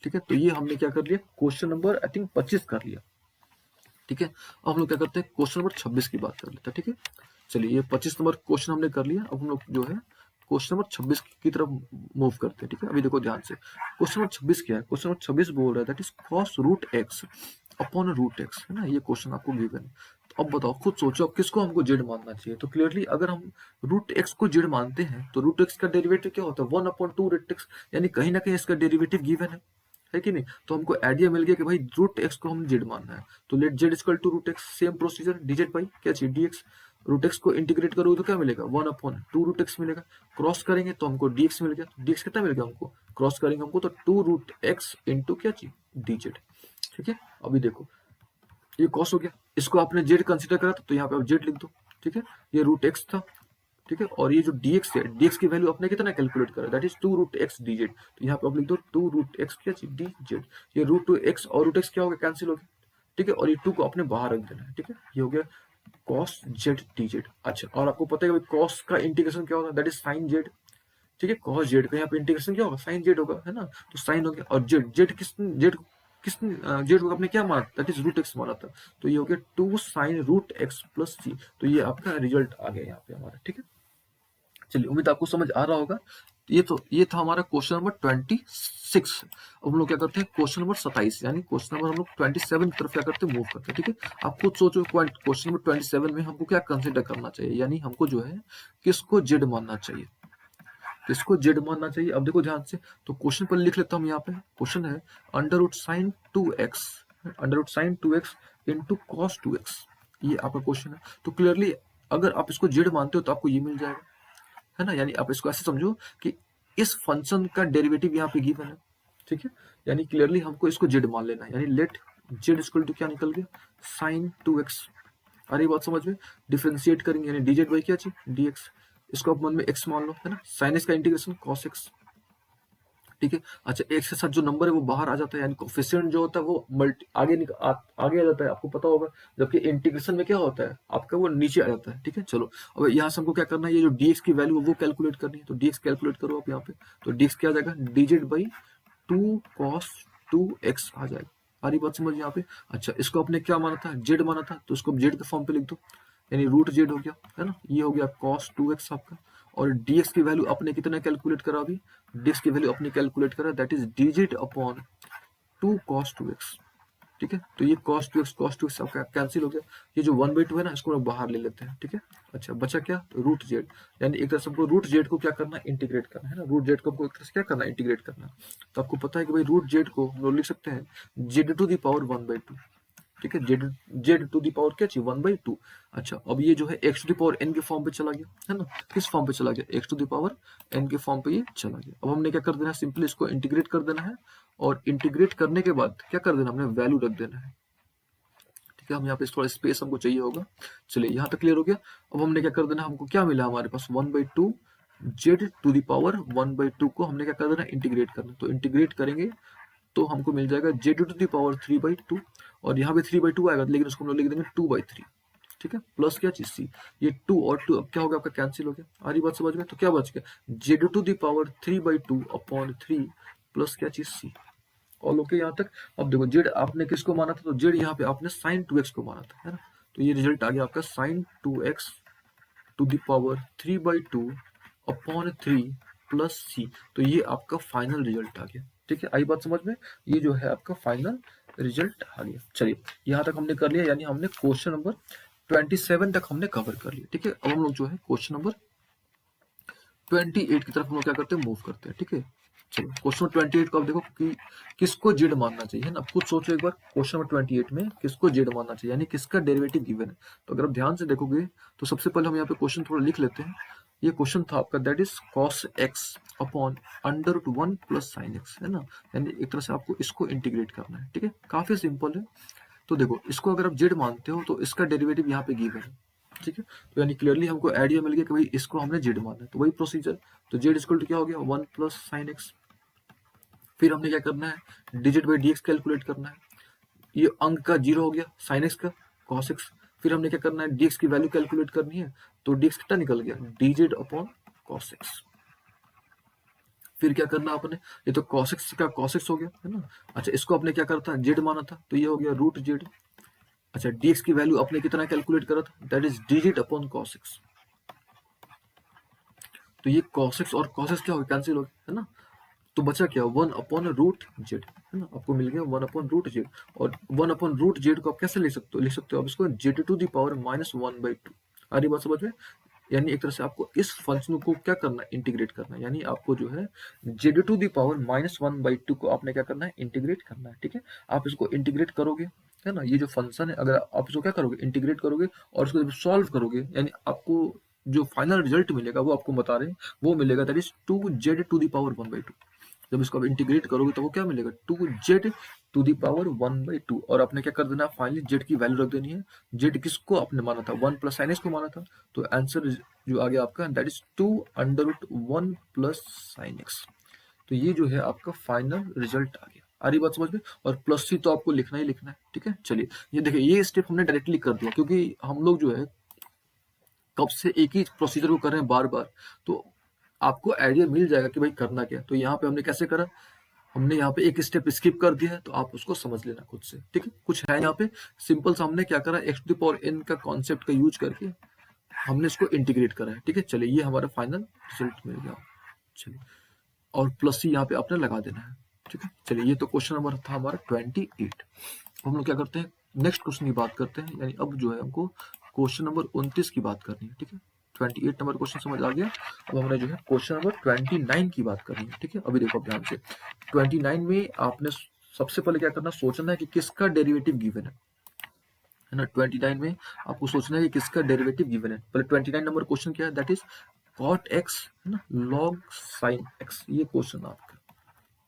ठीक है। तो ये हमने क्या कर लिया, क्वेश्चन नंबर आई थिंक 25 कर लिया, ठीक है। अब हम लोग क्या करते हैं, क्वेश्चन नंबर 26 की बात कर लेते हैं, ठीक है। चलिए, ये 25 नंबर क्वेश्चन हमने कर लिया, अब हम लोग जो है क्वेश्चन नंबर 26 की तरफ मूव करते हैं, ठीक है। अभी देखो ध्यान से, क्वेश्चन नंबर 26 क्या है, क्वेश्चन नंबर 26 बोल रहा है that is cos root x upon root x, है ना। ये क्वेश्चन आपको गिवन है। तो अब बताओ, खुद सोचो अब किसको हमको जेड मानना चाहिए। तो क्लियरली अगर हम रूट एक्स को जेड मानते हैं तो रूट एक्स का डेरिवेटिव क्या होता है, 1/2 रूट एक्स, यानी कहीं ना कहीं इसका डेरिवेटिव गिवन है कि नहीं। तो हमको आइडिया मिल गया कि भाई रूट एक्स को हम जेड मानना है, तो let z equal to root x, same procedure, dz by क्या चाहिए, डीएक्स। रूट एक्स को इंटीग्रेट करोगे तो क्या मिलेगा, 1/2 रूट एक्स मिलेगा। क्रॉस करेंगे तो हमको डीएक्स मिल गया, डीएक्स कितना मिल गया हमको, क्रॉस करेंगे हमको तो 2 रूट एक्स इंटू क्या चाहिए, डीजेड, ठीक है। अभी देखो, ये कॉस हो गया, इसको आपने जेड कंसिडर करा था तो यहाँ पे आप जेड लिख दो, ठीक है। ये रूट एक्स था, ठीक है। और ये जो dx है, dx की वैल्यू आपने कितना कैलकुलेट करा, that is 2 root x dz. तो यहाँ पे आप लिख दो 2 रूट एक्स क्या चीज, डीजेड। ये रूट 2 एक्स और रूट एक्स क्या हो गया, कैंसिल हो गया, ठीक है। और ये 2 को आपने बाहर रख देना है, ठीक है। ये हो गया cos जेड डीजेड। अच्छा, और आपको पता है कि cos का इंटीग्रेशन क्या होगा, दैट इज साइन जेड, ठीक है। cos जेड का यहाँ पे इंटीग्रेशन क्या होगा, साइन जेड होगा, है ना। तो साइन हो गया, और जेड, जेड जेड को आपने क्या माना, दैट इज रूट एक्स माना था। तो ये हो गया 2 sign root x plus c. तो ये आपका रिजल्ट आ गया यहाँ पे हमारा, ठीक है। चलिए, उम्मीद आपको समझ आ रहा होगा। ये था हमारा क्वेश्चन नंबर 26। अब हम लोग क्या करते हैं, क्वेश्चन नंबर 27, यानी क्वेश्चन नंबर हम लोग 27 की तरफ क्या करते हैं, मूव करते हैं, ठीक है। आप खुद सोचो क्वेश्चन नंबर 27 में हमको क्या कंसिडर करना चाहिए, यानी हमको जो है किसको जेड मानना चाहिए, किसको जेड मानना चाहिए। अब देखो ध्यान से, तो क्वेश्चन पर लिख लेता हूँ, यहाँ पे क्वेश्चन है under root sine 2x, under root sine 2x into cos 2x, ये आपका क्वेश्चन है। तो क्लियरली अगर आप इसको जेड मानते हो तो आपको ये मिल जाएगा, है ना। यानी आप इसको ऐसे समझो कि इस फंक्शन का डेरिवेटिव यहाँ पे गिवन है, ठीक है। यानी क्लियरली हमको इसको जेड मान लेना है, यानी लेट जेड इक्वल टू क्या निकल गया, साइन 2x। अरे बात समझ में, डिफरेंशिएट करेंगे यानी डीजेड बाई क्या चाहिए, dx। इसको आप मन में x मान लो, है ना, साइन x का इंटीग्रेशन cos x, ठीक है। अच्छा, x के साथ जो नंबर है वो बाहर आ जाता है, यानी कोफिशिएंट जो होता है वो आगे आ जाता है, आपको पता होगा। जबकि इंटीग्रेशन में क्या होता है आपका, वो नीचे आ जाता है, ठीक है। चलो, अब यहाँ से हमको क्या करना है, ये जो dx की वैल्यू है वो कैलकुलेट करनी है। तो dx कैलकुलेट करो आप यहाँ पे, तो dx क्या आ जाएगा, dz बाई 2 cos 2x आ जाएगा। सारी बात समझ यहाँ पे। अच्छा, इसको आपने क्या माना था, जेड माना था, तो इसको जेड के फॉर्म पे लिख दो, यानी रूट जेड हो गया, है ना। ये हो गया cos 2x आपका। और dx की वैल्यू अपने कितना कैलकुलेट करा, अभी dx की वैल्यू अपने कैलकुलेट करा, दैट इज dz अपॉन 2 cos 2x, ठीक है। तो ये cos 2x आपका कैंसिल हो गया। ये जो 1/2 है ना, इसको हम बाहर ले लेते हैं, ठीक है। अच्छा, बचा क्या, रूट जेड, यानी एक तरह से हमको रूट जेड को क्या करना है, इंटीग्रेट करना है ना। रूट जेड को हमको एक तरह से क्या करना है, इंटीग्रेट करना है। तो आपको पता है कि भाई रूट जेड को हम लोग लिख सकते हैं जेड टू द पावर 1/2, ठीक है। Z z to the power क्या चाहिए, 1/2। अच्छा, अब ये जो है x to the power n के फॉर्म पे चला गया, है ना। किस फॉर्म पे चला गया, x to the power n के फॉर्म पे ये चला गया। अब हमने क्या कर देना है, सिंपली इसको इंटीग्रेट कर देना है, और इंटीग्रेट करने के बाद क्या कर देना, हमने वैल्यू रख देना है, ठीक है। हम यहाँ पे थोड़ा स्पेस हमको चाहिए होगा। चलिए, यहाँ तक क्लियर हो गया। अब हमने क्या कर देना, हमको क्या मिला हमारे पास, 1/2 जेड टू दी पावर 1/2 को हमने क्या कर देना, इंटीग्रेट करना। तो इंटीग्रेट करेंगे तो हमको मिल जाएगा जेड टू दी पावर 3/2, और यहाँ पे 3/2 आएगा, लेकिन उसको हम लोग लिख देंगे 2/3, ठीक है। प्लस क्या चीज सी, ये 2 और 2 अब क्या हो गया आपका, कैंसिल हो गया। आ रही बात समझ में, तो क्या बच गया, z to the power 3/2 upon 3 plus क्या चीज सी। और लोग के यहाँ तक। अब देखो, जेड आपने किसको माना था, तो जेड यहाँ पे आपने साइन 2x को माना था, है ना। तो ये रिजल्ट आ गया आपका sine 2x to the power 3/2 upon 3 plus c. तो ये आपका फाइनल रिजल्ट आ गया, ठीक है। आई बात समझ में, ये जो है आपका फाइनल रिजल्ट आ गया। चलिए, यहाँ तक हमने कर लिया, यानी हमने क्वेश्चन नंबर 27 तक हमने कवर कर लिया, ठीक है। अब हम लोग जो है क्वेश्चन नंबर 28 की तरफ हम लोग क्या करते हैं, मूव करते हैं, ठीक है। चलो, क्वेश्चन नंबर 28 को आप देखो कि किसको जेड मानना चाहिए, है ना। खुद सोचो एक बार, क्वेश्चन नंबर 28 में किसको जेड मानना चाहिए, यानी किसका डेरिवेटिव गिवन है। तो अगर आप ध्यान से देखोगे तो सबसे पहले हम यहाँ पे क्वेश्चन थोड़ा लिख लेते हैं। ये क्वेश्चन था आपका, that is cos x upon under root 1 plus sine x, है ना। यानी एक तरह से आपको इसको इंटीग्रेट करना है, ठीक है। काफी सिंपल है। तो देखो, इसको अगर आप जेड मानते हो तो इसका डेरिवेटिव यहाँ पे गिवन है, ठीक है। तो यानी क्लियरली हमको आइडिया मिल गया कि भाई इसको हमने जेड माना है, तो वही प्रोसीजर। तो जेड इक्वल टू क्या हो गया, 1 प्लस साइन एक्स। फिर हमने क्या करना है, डिजिट बाई डीएक्स कैलकुलेट करना है। ये अंक का 0 हो गया, साइन एक्स का cos x। फिर हमने क्या करना है, dx की वैल्यू कैलकुलेट करनी है, तो dx कितना निकल गया, dz अपॉन cos x। फिर क्या करना आपने, ये तो cos x का cos x हो गया है ना। अच्छा, इसको आपने क्या करता है, z माना था, तो ये हो गया रूट z। अच्छा, dx की वैल्यू आपने कितना कैलकुलेट करा था, that is dz upon cos x। तो ये cos x और cos x क्या हो गया, कैंसिल हो गया है ना। तो बचा क्या, 1/√z है ना, आपको मिल गया 1/√z। और 1/√z को आप कैसे लिख सकते हो, आप इसको z⁻⁻²। आ रही बात समझ में। यानी एक तरह से आपको इस फंक्शन को क्या करना है, इंटीग्रेट करना है। यानी आपको जो है z⁻⁻² को आपने क्या करना है, इंटीग्रेट करना है। ठीक है, आप इसको इंटीग्रेट करोगे है ना, ये जो फंक्शन है, अगर आप इसको क्या करोगे, इंटीग्रेट करोगे और इसको जब सॉल्व करोगे, यानी आपको जो फाइनल रिजल्ट मिलेगा वो आपको बता रहे हैं, वो मिलेगा दैट इज 2z⁻1/2। जब इसको आप इंटीग्रेट करोगे तो वो क्या मिलेगा, 2z⁻1/2। और आपने क्या कर देना, फाइनली z की वैल्यू रख देनी है। z किसको आपने माना था, 1 + sin x को माना था। तो आंसर जो आ गया आपका, दैट इज 2√1 + sin x। तो ये जो है आपका फाइनल रिजल्ट आ गया। आ रही बात समझ में। और प्लस सी तो आपको लिखना ही लिखना है। ठीक है, चलिए ये देखिए, ये स्टेप हमने डायरेक्टली कर दिया, क्योंकि हम लोग जो है कब से एक ही प्रोसीजर को कर रहे हैं बार बार, तो आपको आइडिया मिल जाएगा कि भाई करना क्या है। तो यहाँ पे हमने कैसे करा, हमने यहाँ पे एक स्टेप स्किप कर दिया है, तो आप उसको समझ लेना खुद से। ठीक है, कुछ है यहाँ पे सिंपल सा, हमने क्या करा, x⁴n का कॉन्सेप्ट का यूज करके हमने इसको इंटीग्रेट करा है। ठीक है, चलिए ये हमारा फाइनल रिजल्ट मिल गया। चलिए, और प्लस सी यहाँ पे आपने लगा देना है। ठीक है, चलिए ये तो क्वेश्चन नंबर था हमारा 28। हम लोग क्या करते हैं, नेक्स्ट क्वेश्चन की बात करते हैं। यानी अब जो है हमको क्वेश्चन नंबर 29 की बात करनी है। ठीक है, 28 नंबर क्वेश्चन समझ आ गया। अब हमने जो है क्वेश्चन नंबर 29 की बात करनी है। ठीक है, अभी देखो ध्यान से, 29 में आपने सबसे पहले क्या करना, सोचना है कि किसका डेरिवेटिव गिवन है ना। 29 में आपको सोचना है कि किसका डेरिवेटिव गिवन है। पहले 29 नंबर क्वेश्चन क्या है, दैट इज cot x है ना, log sin x। ये क्वेश्चन आपका।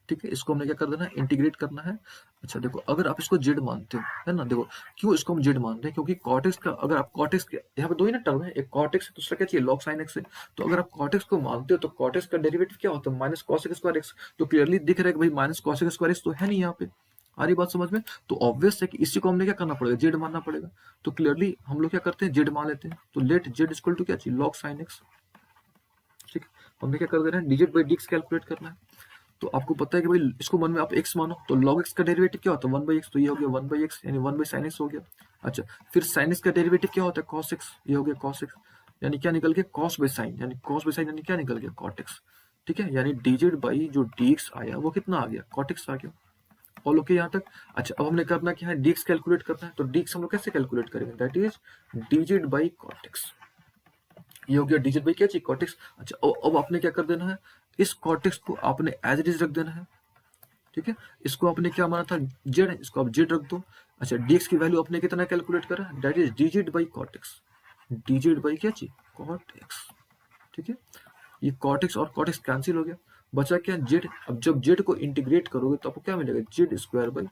ठीक है, इसको हमने क्या कर देना है, इंटीग्रेट करना है। अच्छा देखो, अगर आप इसको z मानते हो है ना, देखो क्यों इसको हम z मान रहे हैं, क्योंकि cot x का, अगर आप cot x के यहाँ पे दो ही ना टर्म है, एक cot x है, दूसरा क्या चाहिए, log sin x है। तो अगर आप cot x को मानते हो तो cot x का डेरिवेटिव क्या होता है, माइनस cos x²। तो क्लियरली दिख रहा है कि भाई माइनस cos x² तो है नहीं यहाँ पे। आ रही बात समझ में। तो ऑब्वियस है कि इसी को हमने क्या करना पड़ेगा, z मानना पड़ेगा। तो क्लियरली हम लोग क्या करते हैं, z मान लेते हैं। तो लेट z इक्वल टू क्या चाहिए, log sin x। ठीक, हमने क्या कर देना है, dz/dx कैलकुलेट करना है। तो आपको पता है कि भाई इसको मन में आप x मानो, तो log x का डेरिवेटिव क्या होता है, 1/x। तो ये हो गया 1/x, यानी 1/sin x हो गया। अच्छा, फिर sin x का डेरिवेटिव क्या होता है, cos x। ये हो गया cos x, यानी क्या निकल गया, cos/sin। यानी cos/sin यानी क्या निकल गया, cot x। ठीक है, यानी dz जो dx आया वो कितना आ गया, cot x आ गया। ऑल ओके यहाँ तक। अच्छा, अब हमने करना क्या है, dx कैलकुलेट करना है। तो dx हम लोग कैसे कैलकुलेट करेंगे, दैट इज dz/cot x। ये हो गया dz क्या चाहिए, cot x। अच्छा, अब आपने क्या कर देना है, इस cot x को आपने एज इट इज रख देना है। ठीक है, इसको आपने क्या माना था, z, इसको आप z रख दो। अच्छा, dx की वैल्यू आपने कितना कैलकुलेट करा, that is dz/cot x। dz क्या चाहिए, cot x। ठीक है, ये cot x और cot x कैंसिल हो गया, बचा क्या, z। अब जब z को इंटीग्रेट करोगे तो आपको क्या मिलेगा, z²/2।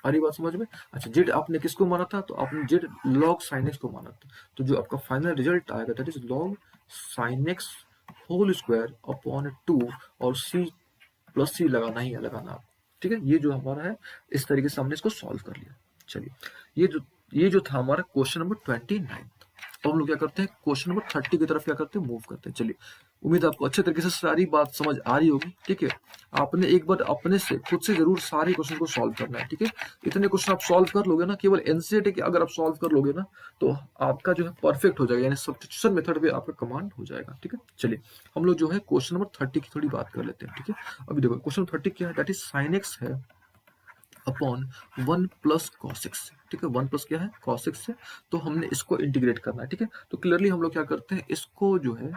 आ रही बात समझ में। अच्छा, z आपने किसको माना था, तो आपने z log sin x को माना था। तो जो आपका फाइनल रिजल्ट आएगा that is log sin x होल² अपॉन 2, और c प्लस सी लगाना ही है, लगाना आप। ठीक है, ये जो हमारा है, इस तरीके से हमने इसको सॉल्व कर लिया। चलिए, ये जो था हमारा क्वेश्चन नंबर 29। तो हम लोग क्या करते हैं, क्वेश्चन नंबर 30 की तरफ क्या करते हैं, मूव करते हैं। चलिए, उम्मीद है आपको अच्छे तरीके से सारी बात समझ आ रही होगी। ठीक है, आपने एक बार अपने से खुद से जरूर सारे क्वेश्चन को सॉल्व करना है। ठीक है, इतने क्वेश्चन आप सॉल्व कर लोगे ना, केवल एनसीईआरटी के अगर आप सॉल्व कर लोगे ना, तो आपका जो है परफेक्ट हो जाएगा, यानी सब्स्टिट्यूशन मेथड पे आपका कमांड हो जाएगा। ठीक है, चलिए हम लोग जो है क्वेश्चन नंबर 30 की थोड़ी बात कर लेते हैं। ठीक है, अभी देखो क्वेश्चन 30 क्या है, दैट इज sin x है अपॉन 1 + cos x। ठीक है, 1 प्लस क्या है, cos x है। तो हमने इसको इंटीग्रेट करना है। ठीक है, तो क्लियरली हम लोग क्या करते हैं, इसको जो है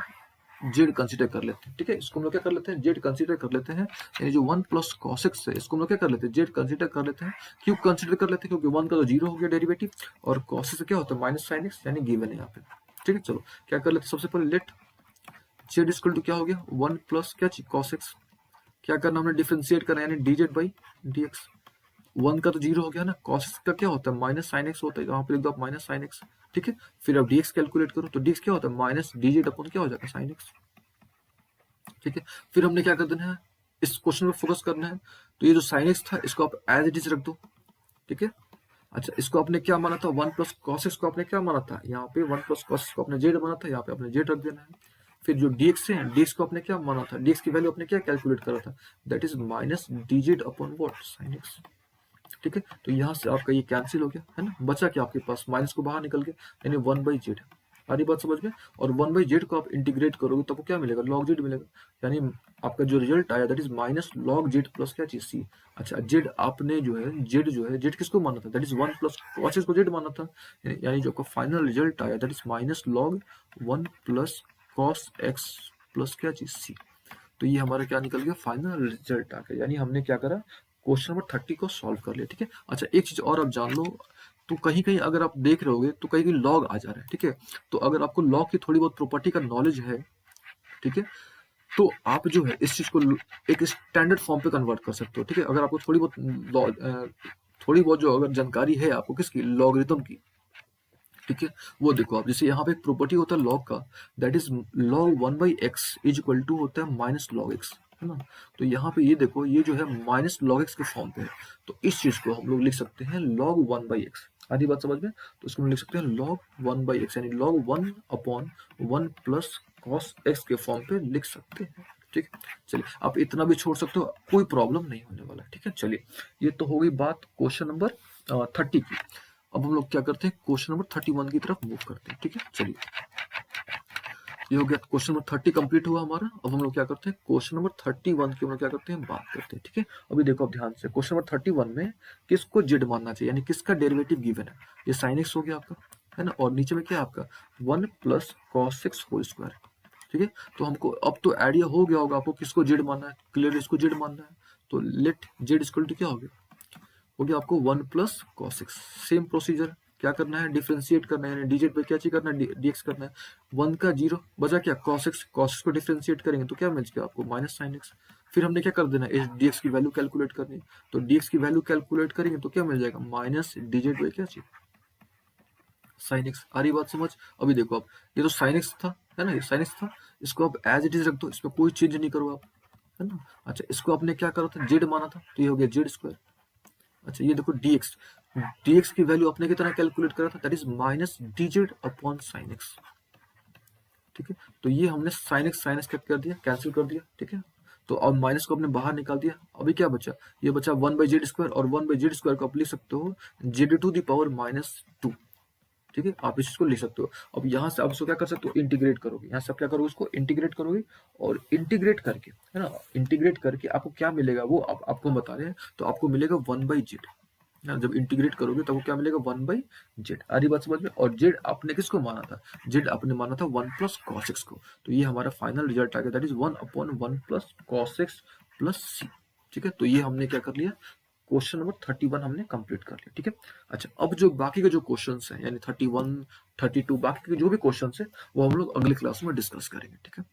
z कंसीडर कर लेते हैं। ठीक है, इसको हम लोग क्या कर लेते हैं, z कंसीडर कर लेते हैं। यानी जो 1 + cos x है, इसको हम लोग क्या कर लेते हैं, z कंसीडर कर लेते हैं। क्यों कंसीडर कर लेते हैं, क्योंकि 1 का तो 0 हो गया डेरिवेटिव, और cos x क्या होता है, माइनस sin x, यानी गिवन है यहाँ पे। ठीक है, चलो क्या कर लेते हैं, सबसे पहले लेट z इक्वल टू क्या हो गया, 1 प्लस क्या चाहिए, cos x। क्या करना, हमने डिफ्रेंशिएट करना है, यानी dz/dx। 1 का तो 0 हो गया ना, cos x का क्या होता है, माइनस sin x होता है, यहाँ पे लिख दो आप माइनस sin x। ठीक है, फिर अब dx कैलकुलेट करो, तो dx क्या होता है, माइनस dz अपॉन क्या हो जाएगा, sin x। ठीक है, फिर हमने क्या कर देना है, इस क्वेश्चन पे फोकस करना है। तो ये जो sin x था, इसको आप एज इट इज रख दो। ठीक है, अच्छा, इसको आपने क्या माना था, 1 प्लस कॉस एक्स को आपने क्या माना था, यहाँ पे 1 प्लस कॉस एक्स को आपने जेड माना था, यहाँ पे आपने जेड रख देना है। फिर जो dx है, dx को आपने क्या माना था, dx की वैल्यू आपने क्या कैलकुलेट करा था, that is minus dz upon what, sine x. ठीक है, तो यहाँ से आपका ये कैंसिल हो गया है ना, बचा क्या आपके पास, माइनस को बाहर निकल गया, यानी 1/z। सारी बात समझ में। और 1/z को आप इंटीग्रेट करोगे तो आपको क्या मिलेगा, log z मिलेगा, यानी आपका जो रिजल्ट आया that is minus log z plus क्या चीज सी। अच्छा, z आपने जो है, z किसको माना था, that is 1 plus cos x को z माना था, यानी जो आपका फाइनल रिजल्ट आया that is minus log 1 plus cos x plus क्या चीज सी। तो ये हमारा क्या निकल गया, फाइनल रिजल्ट आ गया, यानी हमने क्या करा, क्वेश्चन नंबर 30 को सॉल्व कर लिया। ठीक है, अच्छा एक चीज और आप जान लो, तो कहीं कहीं अगर आप देख रहे होगे तो कहीं कहीं लॉग आ जा रहा है। ठीक है, तो अगर आपको लॉग की थोड़ी बहुत प्रॉपर्टी का नॉलेज है, ठीक है, तो आप जो है इस चीज को एक स्टैंडर्ड फॉर्म पे कन्वर्ट कर सकते हो। ठीक है, अगर आपको थोड़ी बहुत जो अगर जानकारी है आपको किसकी, लॉगरिथम की, ठीक है, वो देखो आप, जैसे यहाँ पे एक प्रॉपर्टी होता है लॉग का, that is log 1/x is equal to होता है माइनस log x, है ना। तो यहाँ पे ये देखो, ये जो है माइनस log x के फॉर्म पे है, तो इस चीज को हम लोग लिख सकते हैं log 1/x। आधी बात समझ में, तो इसको हम लिख सकते हैं log 1/x, यानी log 1 upon 1 plus cos x के फॉर्म पे लिख सकते हैं। ठीक है, चलिए आप इतना भी छोड़ सकते हो, कोई प्रॉब्लम नहीं होने वाला। ठीक है, चलिए ये तो हो गई बात क्वेश्चन नंबर 30 की। अब हम लोग क्या करते हैं, क्वेश्चन नंबर 31 की तरफ मूव करते हैं। ठीक है, चलिए ये हो गया, क्वेश्चन नंबर 30 कंप्लीट हुआ हमारा। अब हम लोग क्या करते हैं, क्वेश्चन नंबर 31 की हम लोग क्या करते हैं, बात करते हैं। ठीक है, अभी देखो आप ध्यान से, क्वेश्चन नंबर 31 में किसको जेड मानना चाहिए, यानी किसका डेरिवेटिव गिवन है, ये साइन एक्स हो गया आपका, है ना, और नीचे में क्या है आपका 1 plus cos x whole square. ठीक है, तो हमको अब तो आइडिया हो गया होगा आपको किसको जेड मानना है, क्लियर इसको जेड मानना है, तो लेट जेड इक्वल टू क्या हो गया, आपको 1 plus cos x. Same procedure, क्या करना है, डिफ्रेंशिएट करना है, यानी डीजेड पे क्या चीज करना है, डीएक्स करना है। 1 का 0 बचा क्या, कॉस एक्स, को डिफ्रेंशिएट करेंगे तो क्या मिल गया आपको, माइनस साइन एक्स। फिर हमने क्या कर देना है, डीएक्स की वैल्यू कैलकुलेट करनी है, तो डीएक्स की वैल्यू कैलकुलेट करेंगे तो क्या मिल जाएगा, माइनस डीजेड बाई क्या चीज, साइन एक्स। आ रही बात समझ। अभी देखो आप, ये तो साइन एक्स था, है ना, ये साइन एक्स था, इसको आप एज इट इज रख दो, इसमें कोई चेंज नहीं करो आप, है ना। अच्छा, इसको आपने क्या करा था, जेड माना था, तो ये हो गया जेड स्क्वायर। अच्छा, ये देखो dx, dx की वैल्यू अपने कितना कैलकुलेट करा था, that is minus dz upon sine x. ठीक है, तो ये हमने साइन एक्स क्या कर दिया, कैंसिल कर दिया। ठीक है, तो अब माइनस को अपने बाहर निकाल दिया, अभी क्या बचा, ये बचा 1/z², और 1/z² को आप लिख सकते हो z⁻⁻²। ठीक है, आप इसको लिख सकते हो। अब यहाँ से आप इसको क्या कर सकते हो, इंटीग्रेट करोगे, यहाँ से आप क्या करोगे, इसको इंटीग्रेट करोगे, और इंटीग्रेट करके, है ना, इंटीग्रेट करके आपको क्या मिलेगा वो आपको हम बता रहे हैं, तो आपको मिलेगा 1/z। जब इंटीग्रेट करोगे तब वो क्या मिलेगा, 1/z। आधी बात समझ में। और z आपने किसको माना था, z आपने माना था 1 प्लस कॉस एक्स को, तो ये हमारा फाइनल रिजल्ट आ गया, that is 1 upon 1 plus cos x plus c. ठीक है, तो ये हमने क्या कर लिया, क्वेश्चन नंबर 31 हमने कंप्लीट कर लिया। ठीक है, अच्छा अब जो बाकी के जो क्वेश्चंस हैं, यानी 31, 32 बाकी के जो भी क्वेश्चंस हैं वो हम लोग अगली क्लास में डिस्कस करेंगे। ठीक है।